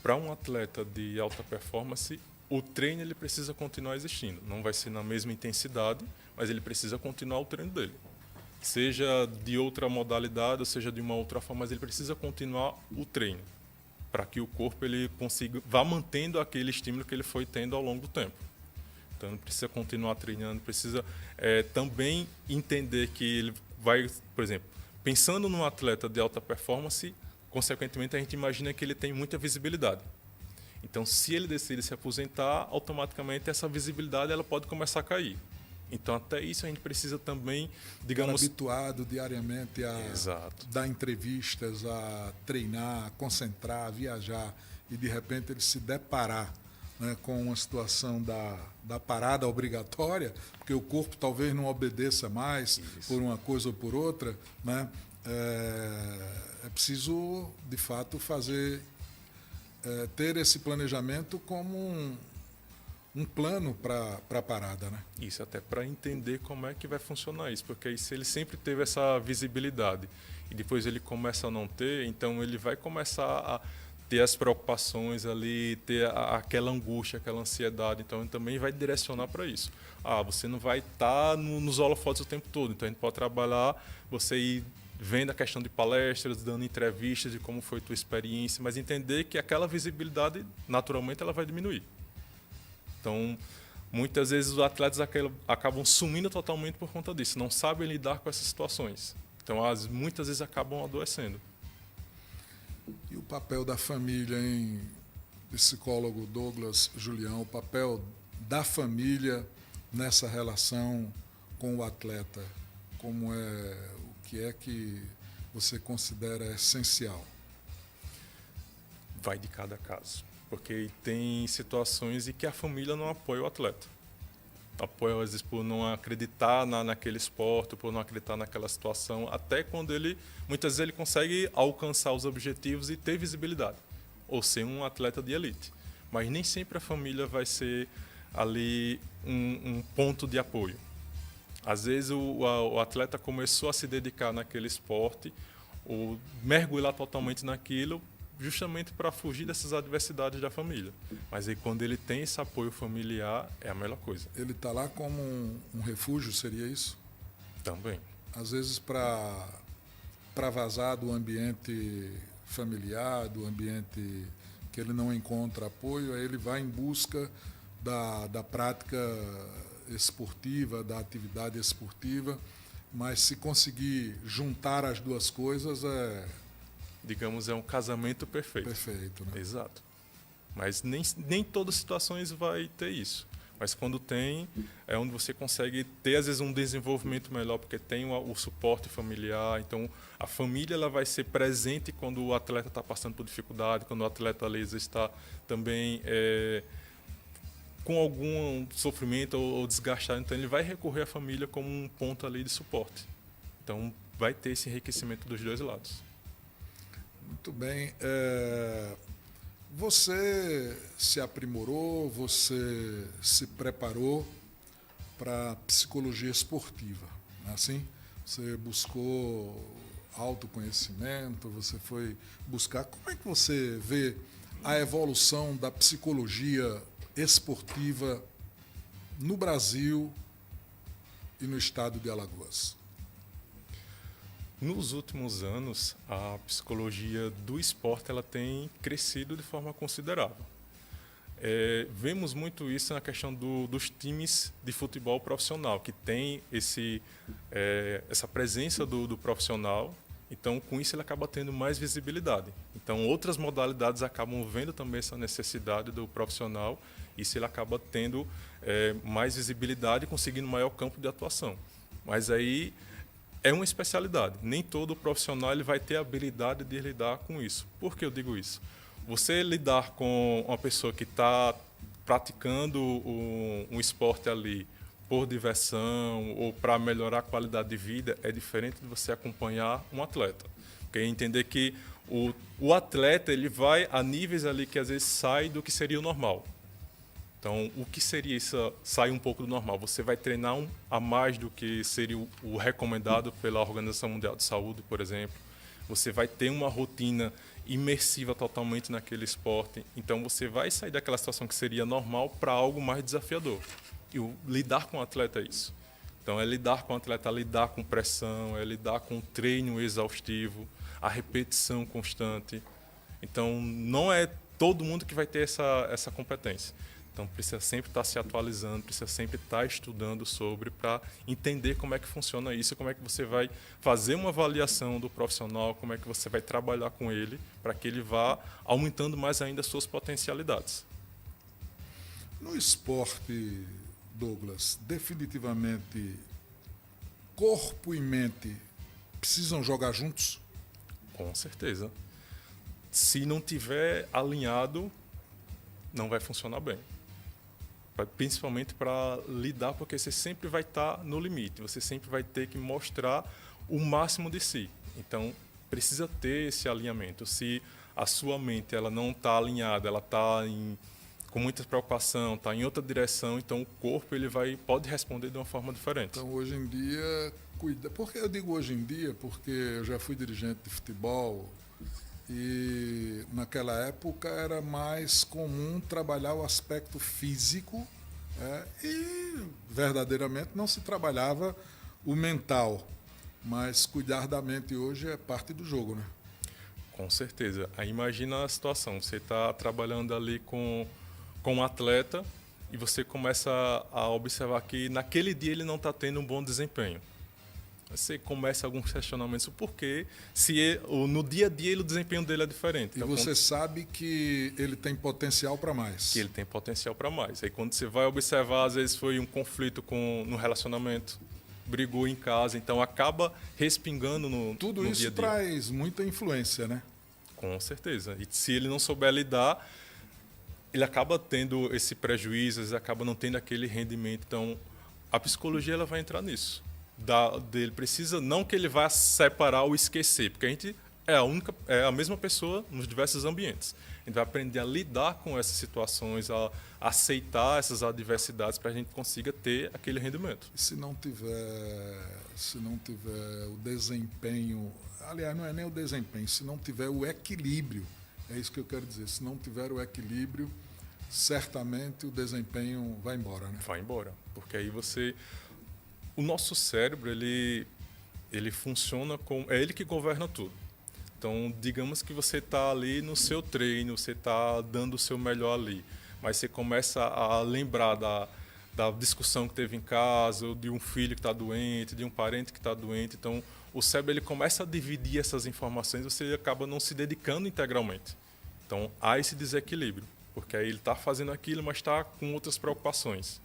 Para um atleta de alta performance, o treino ele precisa continuar existindo. Não vai ser na mesma intensidade, mas ele precisa continuar o treino dele. Seja de outra modalidade, ou seja de uma outra forma, mas ele precisa continuar o treino para que o corpo ele consiga vá mantendo aquele estímulo que ele foi tendo ao longo do tempo. Então ele precisa continuar treinando, precisa também entender que ele vai, por exemplo, pensando num atleta de alta performance, consequentemente a gente imagina que ele tem muita visibilidade. Então, se ele decide se aposentar, automaticamente essa visibilidade ela pode começar a cair. Então, até isso a gente precisa também, digamos... habituado diariamente a Exato. Dar entrevistas, a treinar, a concentrar, a viajar, e de repente ele se deparar, né, com uma situação da parada obrigatória, porque o corpo talvez não obedeça mais por uma coisa ou por outra, né? É preciso, de fato, ter esse planejamento como um plano para a parada, né? Isso, até para entender como é que vai funcionar isso, porque aí se ele sempre teve essa visibilidade e depois ele começa a não ter, então ele vai começar a ter as preocupações ali, ter aquela angústia, aquela ansiedade, então ele também vai direcionar para isso. Você não vai estar nos holofotes o tempo todo, então a gente pode trabalhar, você ir vendo a questão de palestras, dando entrevistas de como foi a tua experiência, mas entender que aquela visibilidade, naturalmente, ela vai diminuir. Então, muitas vezes os atletas acabam sumindo totalmente por conta disso, não sabem lidar com essas situações. Então, muitas vezes acabam adoecendo. E o papel da família, hein, psicólogo Douglas Julião, o papel da família nessa relação com o atleta, o que é que você considera essencial? Vai de cada caso, porque tem situações em que a família não apoia o atleta. Apoia, às vezes, por não acreditar naquele esporte, por não acreditar naquela situação, até quando muitas vezes ele consegue alcançar os objetivos e ter visibilidade, ou ser um atleta de elite. Mas nem sempre a família vai ser ali um ponto de apoio. Às vezes o atleta começou a se dedicar naquele esporte, ou mergulhar totalmente naquilo, justamente para fugir dessas adversidades da família. Mas aí quando ele tem esse apoio familiar, é a melhor coisa. Ele está lá como um refúgio, seria isso? Também. Às vezes para vazar do ambiente familiar, do ambiente que ele não encontra apoio, aí ele vai em busca da prática esportiva, da atividade esportiva, mas se conseguir juntar as duas coisas digamos, é um casamento perfeito. Perfeito, né? Exato. Mas nem todas as situações vai ter isso. Mas quando tem, é onde você consegue ter, às vezes, um desenvolvimento melhor, porque tem o suporte familiar. Então, a família ela vai ser presente quando o atleta está passando por dificuldade, quando o atleta, às vezes, está também com algum sofrimento ou desgastado. Então, ele vai recorrer à família como um ponto ali de suporte. Então, vai ter esse enriquecimento dos dois lados. Muito bem. Você se aprimorou, você se preparou para a psicologia esportiva, não é assim? Você buscou autoconhecimento, você foi buscar... Como é que você vê a evolução da psicologia esportiva no Brasil e no estado de Alagoas? Nos últimos anos, a psicologia do esporte ela tem crescido de forma considerável. Vemos muito isso na questão dos times de futebol profissional, que tem essa presença do profissional. Então, com isso, ele acaba tendo mais visibilidade. Então, outras modalidades acabam vendo também essa necessidade do profissional, e isso ele acaba tendo mais visibilidade e conseguindo maior campo de atuação. Mas aí é uma especialidade. Nem todo profissional ele vai ter a habilidade de lidar com isso. Por que eu digo isso? Você lidar com uma pessoa que está praticando um esporte ali por diversão ou para melhorar a qualidade de vida é diferente de você acompanhar um atleta. Porque entender que o atleta ele vai a níveis ali que às vezes sai do que seria o normal. Então, o que seria isso? Sai um pouco do normal. Você vai treinar a mais do que seria o recomendado pela Organização Mundial de Saúde, por exemplo. Você vai ter uma rotina imersiva totalmente naquele esporte. Então, você vai sair daquela situação que seria normal para algo mais desafiador. E lidar com o atleta é isso. Então, é lidar com o atleta, lidar com pressão, é lidar com treino exaustivo, a repetição constante. Então, não é todo mundo que vai ter essa competência. Então, precisa sempre estar se atualizando, precisa sempre estar estudando sobre para entender como é que funciona isso, como é que você vai fazer uma avaliação do profissional, como é que você vai trabalhar com ele para que ele vá aumentando mais ainda as suas potencialidades. No esporte, Douglas, definitivamente corpo e mente precisam jogar juntos? Com certeza. Se não tiver alinhado, não vai funcionar bem. Principalmente para lidar, porque você sempre vai estar no limite, você sempre vai ter que mostrar o máximo de si. Então, precisa ter esse alinhamento. Se a sua mente ela não está alinhada, ela está com muita preocupação, está em outra direção, então o corpo ele pode responder de uma forma diferente. Então, hoje em dia, cuida. Por que eu digo hoje em dia? Porque eu já fui dirigente de futebol e naquela época era mais comum trabalhar o aspecto físico e verdadeiramente não se trabalhava o mental. Mas cuidar da mente hoje é parte do jogo, né? Com certeza. Aí imagina a situação, você está trabalhando ali com um atleta e você começa a observar que naquele dia ele não está tendo um bom desempenho. Você começa alguns questionamentos, por quê? Se no dia a dia o desempenho dele é diferente. E então, você sabe que ele tem potencial para mais. Que ele tem potencial para mais. Aí quando você vai observar, às vezes foi um conflito no relacionamento, brigou em casa, então acaba respingando no Tudo no isso dia a dia. Traz muita influência, né? Com certeza. E se ele não souber lidar, ele acaba tendo esse prejuízo, ele acaba não tendo aquele rendimento. Então, a psicologia ela vai entrar nisso. Ele precisa, não que ele vá separar ou esquecer, porque a gente é a mesma pessoa nos diversos ambientes. A gente vai aprender a lidar com essas situações, a aceitar essas adversidades para a gente consiga ter aquele rendimento. E se não tiver o desempenho, aliás, não é nem o desempenho, se não tiver o equilíbrio, é isso que eu quero dizer, se não tiver o equilíbrio, certamente o desempenho vai embora, né? Vai embora, porque aí o nosso cérebro, ele funciona é ele que governa tudo. Então, digamos que você está ali no seu treino, você está dando o seu melhor ali, mas você começa a lembrar da discussão que teve em casa, ou de um filho que está doente, de um parente que está doente. Então, o cérebro ele começa a dividir essas informações e você acaba não se dedicando integralmente. Então, há esse desequilíbrio, porque aí ele está fazendo aquilo, mas está com outras preocupações.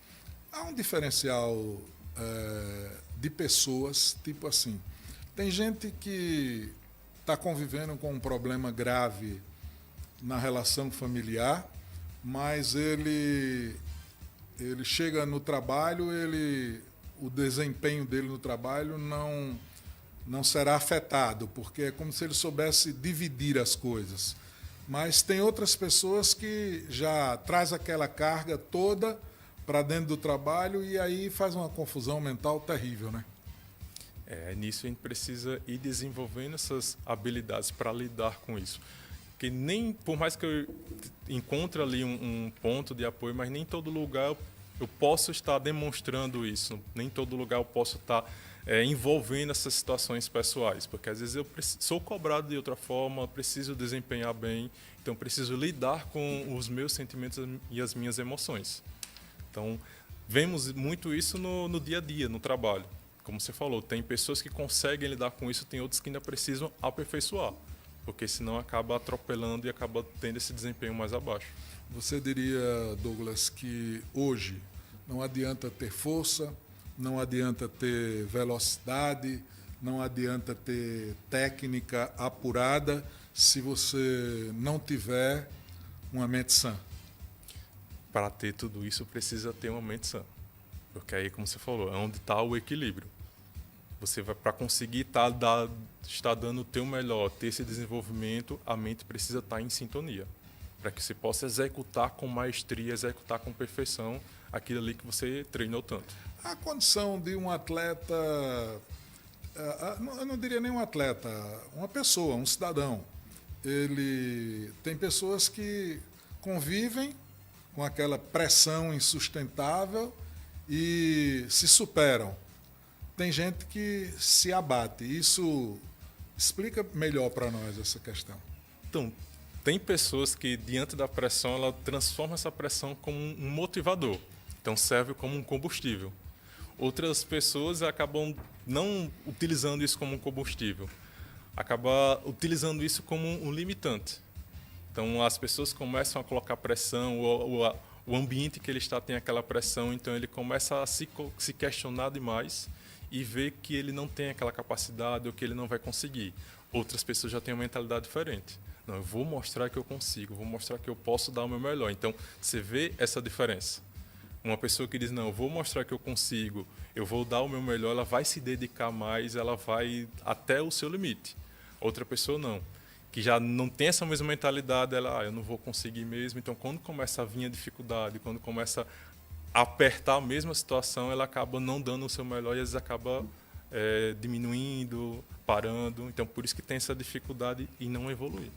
Há um diferencial de pessoas, tipo assim, tem gente que está convivendo com um problema grave na relação familiar, mas ele chega no trabalho, o desempenho dele no trabalho não será afetado, porque é como se ele soubesse dividir as coisas. Mas tem outras pessoas que já traz aquela carga toda para dentro do trabalho e aí faz uma confusão mental terrível, né? Nisso a gente precisa ir desenvolvendo essas habilidades para lidar com isso. Porque nem, por mais que eu encontre ali um ponto de apoio, mas nem em todo lugar eu posso estar demonstrando isso, nem em todo lugar eu posso estar envolvendo essas situações pessoais, porque às vezes eu sou cobrado de outra forma, preciso desempenhar bem, Então, eu preciso lidar com os meus sentimentos e as minhas emoções. Então, vemos muito isso no dia a dia, no trabalho. Como você falou, tem pessoas que conseguem lidar com isso, tem outras que ainda precisam aperfeiçoar, porque senão acaba atropelando e acaba tendo esse desempenho mais abaixo. Você diria, Douglas, que hoje não adianta ter força, não adianta ter velocidade, não adianta ter técnica apurada se você não tiver uma mente sã? Para ter tudo isso, precisa ter uma mente sã. Porque aí, como você falou, é onde está o equilíbrio. Você vai, para conseguir estar dando o teu melhor, ter esse desenvolvimento, a mente precisa estar em sintonia, para que você possa executar com maestria, executar com perfeição aquilo ali que você treinou tanto. A condição de um atleta, eu não diria nem um atleta, uma pessoa, um cidadão, ele tem pessoas que convivem com aquela pressão insustentável e se superam. Tem gente que se abate. Isso explica melhor para nós essa questão. Então, tem pessoas que, diante da pressão, ela transforma essa pressão como um motivador. Então, serve como um combustível. Outras pessoas acabam não utilizando isso como um combustível. Acaba utilizando isso como um limitante. Então, as pessoas começam a colocar pressão, o ambiente que ele está tem aquela pressão, então ele começa a se questionar demais e ver que ele não tem aquela capacidade ou que ele não vai conseguir. Outras pessoas já têm uma mentalidade diferente. Não, eu vou mostrar que eu consigo, vou mostrar que eu posso dar o meu melhor. Então, você vê essa diferença. Uma pessoa que diz, não, eu vou mostrar que eu consigo, eu vou dar o meu melhor, ela vai se dedicar mais, ela vai até o seu limite. Outra pessoa não, que já não tem essa mesma mentalidade, ela, eu não vou conseguir mesmo. Então, quando começa a vir a dificuldade, quando começa a apertar a mesma situação, ela acaba não dando o seu melhor e às vezes acaba diminuindo, parando. Então, por isso que tem essa dificuldade e não evoluir.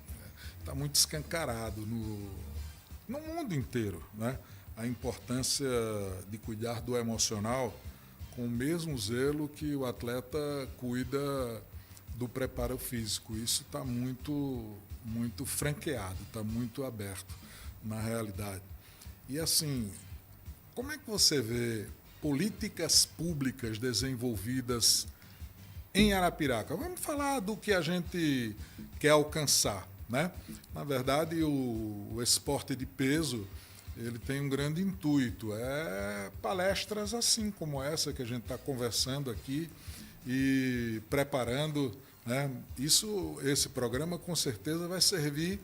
Está muito escancarado no mundo inteiro, né? A importância de cuidar do emocional com o mesmo zelo que o atleta cuida do preparo físico. Isso está muito franqueado, está muito aberto na realidade. E assim, como é que você vê políticas públicas desenvolvidas em Arapiraca? Vamos falar do que a gente quer alcançar, né? Na verdade, o esporte de peso, ele tem um grande intuito, palestras assim como essa que a gente está conversando aqui e preparando, né? Esse programa com certeza vai servir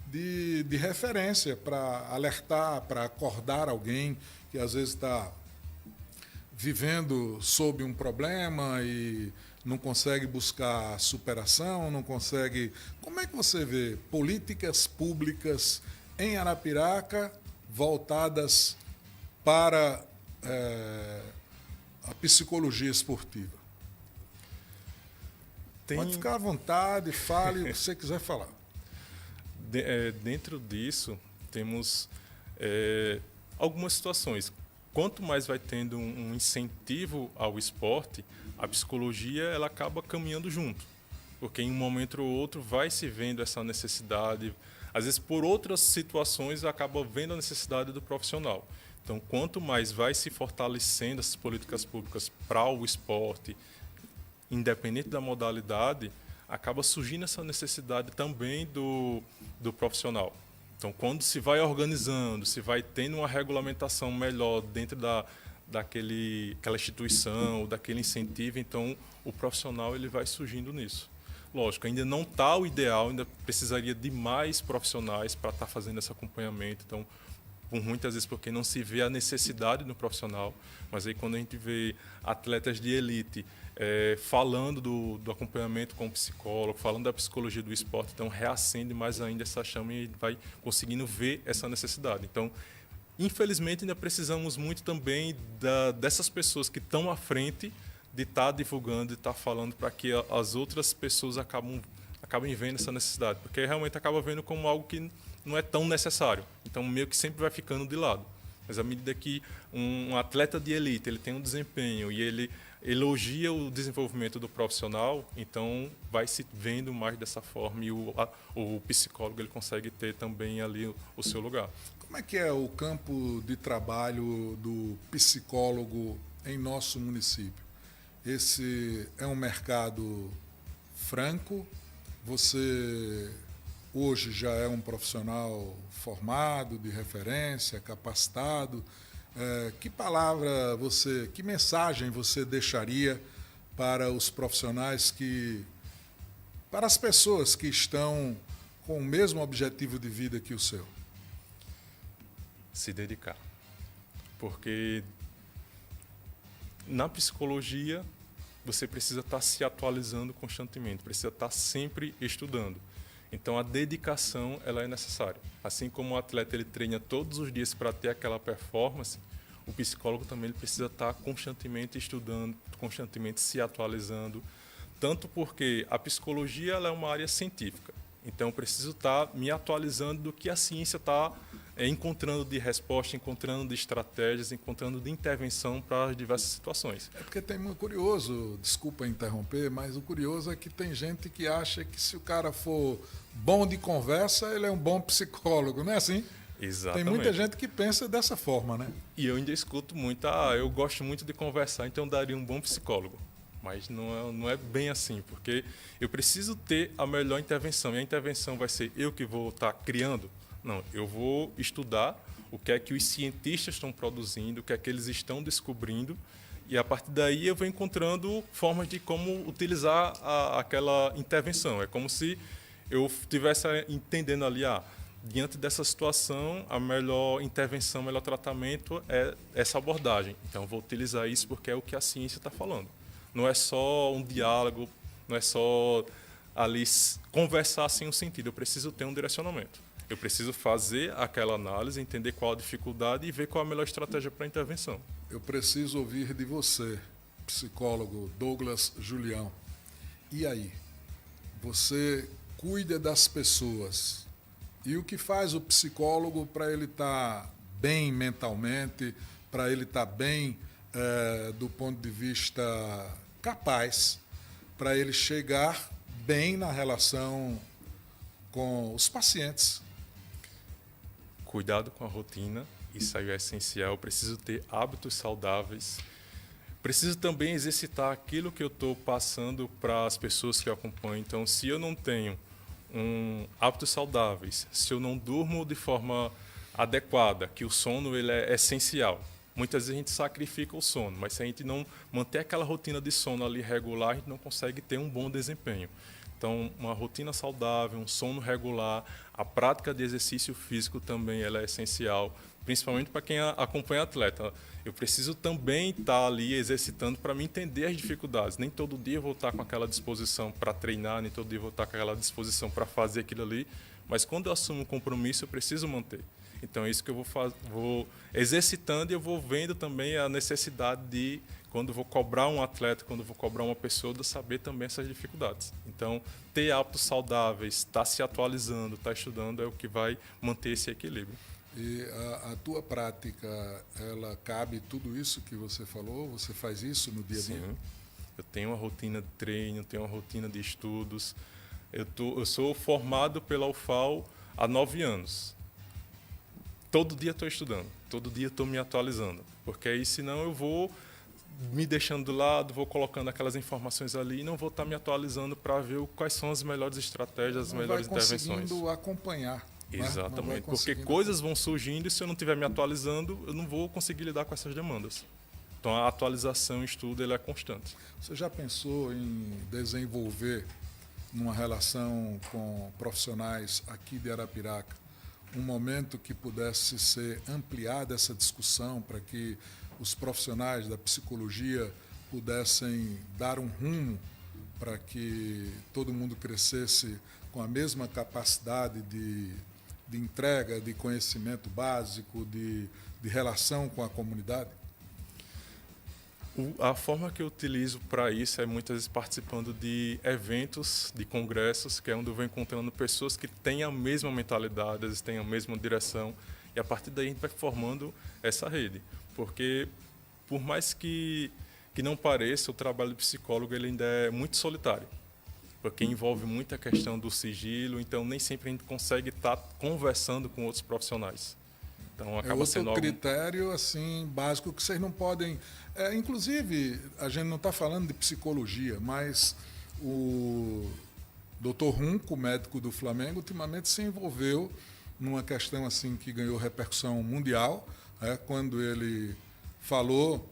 de referência para alertar, para acordar alguém que às vezes está vivendo sob um problema e não consegue buscar superação, não consegue... Como é que você vê políticas públicas em Arapiraca voltadas para a psicologia esportiva? Pode ficar à vontade, fale o que você quiser falar. Dentro disso, temos algumas situações. Quanto mais vai tendo um incentivo ao esporte, a psicologia ela acaba caminhando junto. Porque em um momento ou outro vai se vendo essa necessidade. Às vezes, por outras situações, acaba vendo a necessidade do profissional. Então, quanto mais vai se fortalecendo essas políticas públicas para o esporte, independente da modalidade, acaba surgindo essa necessidade também do profissional. Então, quando se vai organizando, se vai tendo uma regulamentação melhor dentro daquela instituição, daquele incentivo, então o profissional ele vai surgindo nisso. Lógico, ainda não está o ideal, ainda precisaria de mais profissionais para estar fazendo esse acompanhamento. Então, por muitas vezes porque não se vê a necessidade do profissional, mas aí quando a gente vê atletas de elite falando do acompanhamento com o psicólogo, falando da psicologia do esporte, então reacende mais ainda essa chama e vai conseguindo ver essa necessidade. Então, infelizmente, ainda precisamos muito também dessas pessoas que estão à frente de estar divulgando, de estar falando para que as outras pessoas acabem vendo essa necessidade, porque realmente acaba vendo como algo que não é tão necessário. Então, meio que sempre vai ficando de lado. Mas à medida que um atleta de elite ele tem um desempenho e ele elogia o desenvolvimento do profissional, então vai se vendo mais dessa forma e o psicólogo ele consegue ter também ali o seu lugar. Como é que é o campo de trabalho do psicólogo em nosso município? Esse é um mercado franco? Você hoje já é um profissional formado, de referência, capacitado? Que mensagem você deixaria para os profissionais para as pessoas que estão com o mesmo objetivo de vida que o seu? Se dedicar. Porque na psicologia você precisa estar se atualizando constantemente, precisa estar sempre estudando. Então a dedicação ela é necessária. Assim como o atleta ele treina todos os dias para ter aquela performance, o psicólogo também ele precisa estar constantemente estudando, constantemente se atualizando, tanto porque a psicologia ela é uma área científica. Então eu preciso estar me atualizando do que a ciência está encontrando de resposta, encontrando de estratégias, encontrando de intervenção para as diversas situações. É porque tem muito curioso, desculpa interromper, mas o curioso é que tem gente que acha que se o cara for bom de conversa, ele é um bom psicólogo, não é assim? Exatamente. Tem muita gente que pensa dessa forma, né? E eu ainda escuto muito, eu gosto muito de conversar, então eu daria um bom psicólogo. Mas não é bem assim, porque eu preciso ter a melhor intervenção. E a intervenção vai ser eu que vou estar criando? Não, eu vou estudar o que é que os cientistas estão produzindo, o que é que eles estão descobrindo, e a partir daí eu vou encontrando formas de como utilizar aquela intervenção. É como se eu estivesse entendendo ali, diante dessa situação, a melhor intervenção, o melhor tratamento é essa abordagem. Então, eu vou utilizar isso porque é o que a ciência está falando. Não é só um diálogo, não é só ali conversar sem um sentido. Eu preciso ter um direcionamento. Eu preciso fazer aquela análise, entender qual a dificuldade e ver qual a melhor estratégia para a intervenção. Eu preciso ouvir de você, psicólogo Douglas Julião. E aí? Você cuida das pessoas. E o que faz o psicólogo para ele estar bem mentalmente, para ele estar bem do ponto de vista capaz, para ele chegar bem na relação com os pacientes? Cuidado com a rotina, isso aí é essencial. Eu preciso ter hábitos saudáveis. Preciso também exercitar aquilo que eu estou passando para as pessoas que eu acompanho. Então, se eu não tenho hábitos saudáveis, se eu não durmo de forma adequada, que o sono ele é essencial. Muitas vezes a gente sacrifica o sono, mas se a gente não manter aquela rotina de sono ali regular, a gente não consegue ter um bom desempenho. Então, uma rotina saudável, um sono regular, a prática de exercício físico também ela é essencial, principalmente para quem acompanha atleta. Eu preciso também estar ali exercitando para me entender as dificuldades. Nem todo dia eu vou estar com aquela disposição para treinar, nem todo dia eu vou estar com aquela disposição para fazer aquilo ali, mas quando eu assumo um compromisso, eu preciso manter. Então, é isso que eu vou exercitando e eu vou vendo também a necessidade de, quando eu vou cobrar um atleta, quando eu vou cobrar uma pessoa, de saber também essas dificuldades. Então, ter hábitos saudáveis, estar se atualizando, estar estudando, é o que vai manter esse equilíbrio. E a tua prática, ela cabe tudo isso que você falou? Você faz isso no dia a dia? Sim. Eu tenho uma rotina de treino, tenho uma rotina de estudos. Eu sou formado pela UFAL há 9 anos. Todo dia estou estudando, todo dia estou me atualizando, porque aí senão eu vou me deixando do lado, vou colocando aquelas informações ali e não vou estar me atualizando para ver quais são as melhores estratégias, as melhores intervenções. Não vai conseguindo acompanhar. Exatamente, porque coisas vão surgindo e se eu não estiver me atualizando, eu não vou conseguir lidar com essas demandas. Então a atualização, o estudo, ele é constante. Você já pensou em desenvolver, numa relação com profissionais aqui de Arapiraca, um momento que pudesse ser ampliada essa discussão para que os profissionais da psicologia pudessem dar um rumo para que todo mundo crescesse com a mesma capacidade de entrega, de conhecimento básico, de relação com a comunidade? A forma que eu utilizo para isso é muitas vezes participando de eventos, de congressos, que é onde eu vou encontrando pessoas que têm a mesma mentalidade, eles têm a mesma direção, e a partir daí a gente vai formando essa rede. Porque, por mais que que não pareça, o trabalho do psicólogo ele ainda é muito solitário, porque envolve muita questão do sigilo, então nem sempre a gente consegue estar conversando com outros profissionais. Então acaba sendo outro critério assim básico que vocês não podem... inclusive, a gente não está falando de psicologia, mas o Dr. Runco, médico do Flamengo, ultimamente se envolveu numa questão assim que ganhou repercussão mundial, quando ele falou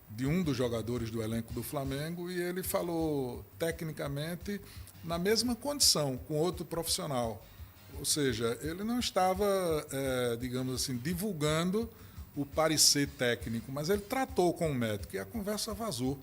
de um dos jogadores do elenco do Flamengo, e ele falou tecnicamente na mesma condição com outro profissional. Ou seja, ele não estava, digamos assim, divulgando o parecer técnico, mas ele tratou com o médico e a conversa vazou.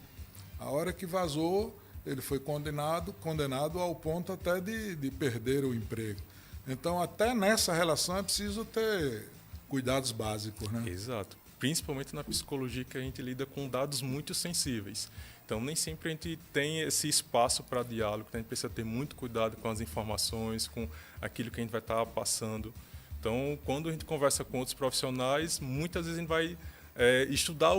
A hora que vazou, ele foi condenado ao ponto até de perder o emprego. Então, até nessa relação é preciso ter cuidados básicos, né? Exato. Principalmente na psicologia, que a gente lida com dados muito sensíveis. Então, nem sempre a gente tem esse espaço para diálogo, a gente precisa ter muito cuidado com as informações, com aquilo que a gente vai estar passando. Então, quando a gente conversa com outros profissionais, muitas vezes a gente vai estudar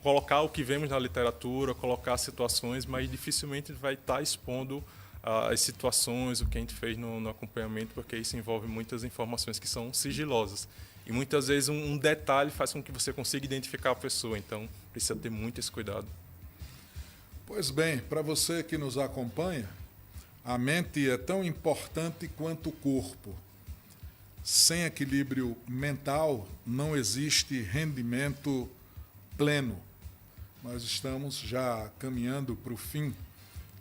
colocar o que vemos na literatura, colocar situações, mas dificilmente vai estar expondo as situações, o que a gente fez no acompanhamento, porque isso envolve muitas informações que são sigilosas. E muitas vezes um detalhe faz com que você consiga identificar a pessoa, então precisa ter muito esse cuidado. Pois bem, para você que nos acompanha, a mente é tão importante quanto o corpo. Sem equilíbrio mental, não existe rendimento pleno. Nós estamos já caminhando para o fim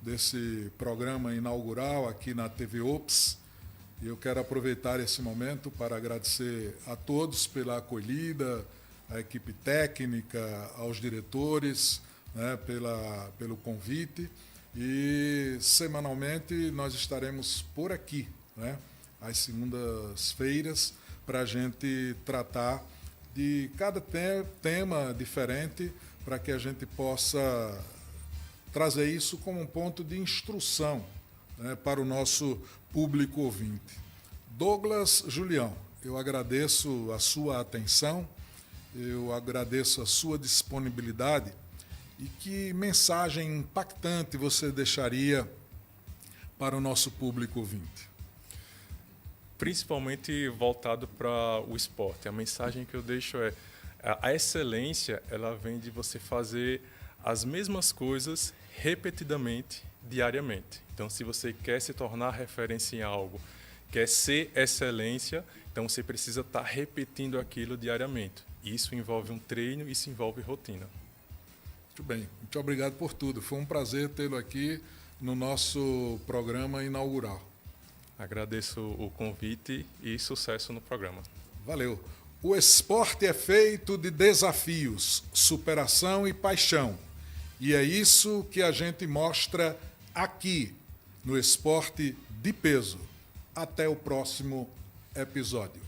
desse programa inaugural aqui na TV Ops. E eu quero aproveitar esse momento para agradecer a todos pela acolhida, à equipe técnica, aos diretores, pelo convite. E semanalmente nós estaremos por aqui, às segundas-feiras, para a gente tratar de cada tema diferente, para que a gente possa trazer isso como um ponto de instrução, para o nosso público ouvinte. Douglas Julião, eu agradeço a sua atenção, eu agradeço a sua disponibilidade. E que mensagem impactante você deixaria para o nosso público ouvinte? Principalmente voltado para o esporte. A mensagem que eu deixo é: a excelência, ela vem de você fazer as mesmas coisas repetidamente, diariamente. Então, se você quer se tornar referência em algo, quer ser excelência, então você precisa estar repetindo aquilo diariamente. Isso envolve um treino, isso envolve rotina. Muito bem, muito obrigado por tudo. Foi um prazer tê-lo aqui no nosso programa inaugural. Agradeço o convite e sucesso no programa. Valeu. O esporte é feito de desafios, superação e paixão. E é isso que a gente mostra aqui no Esporte de Peso. Até o próximo episódio.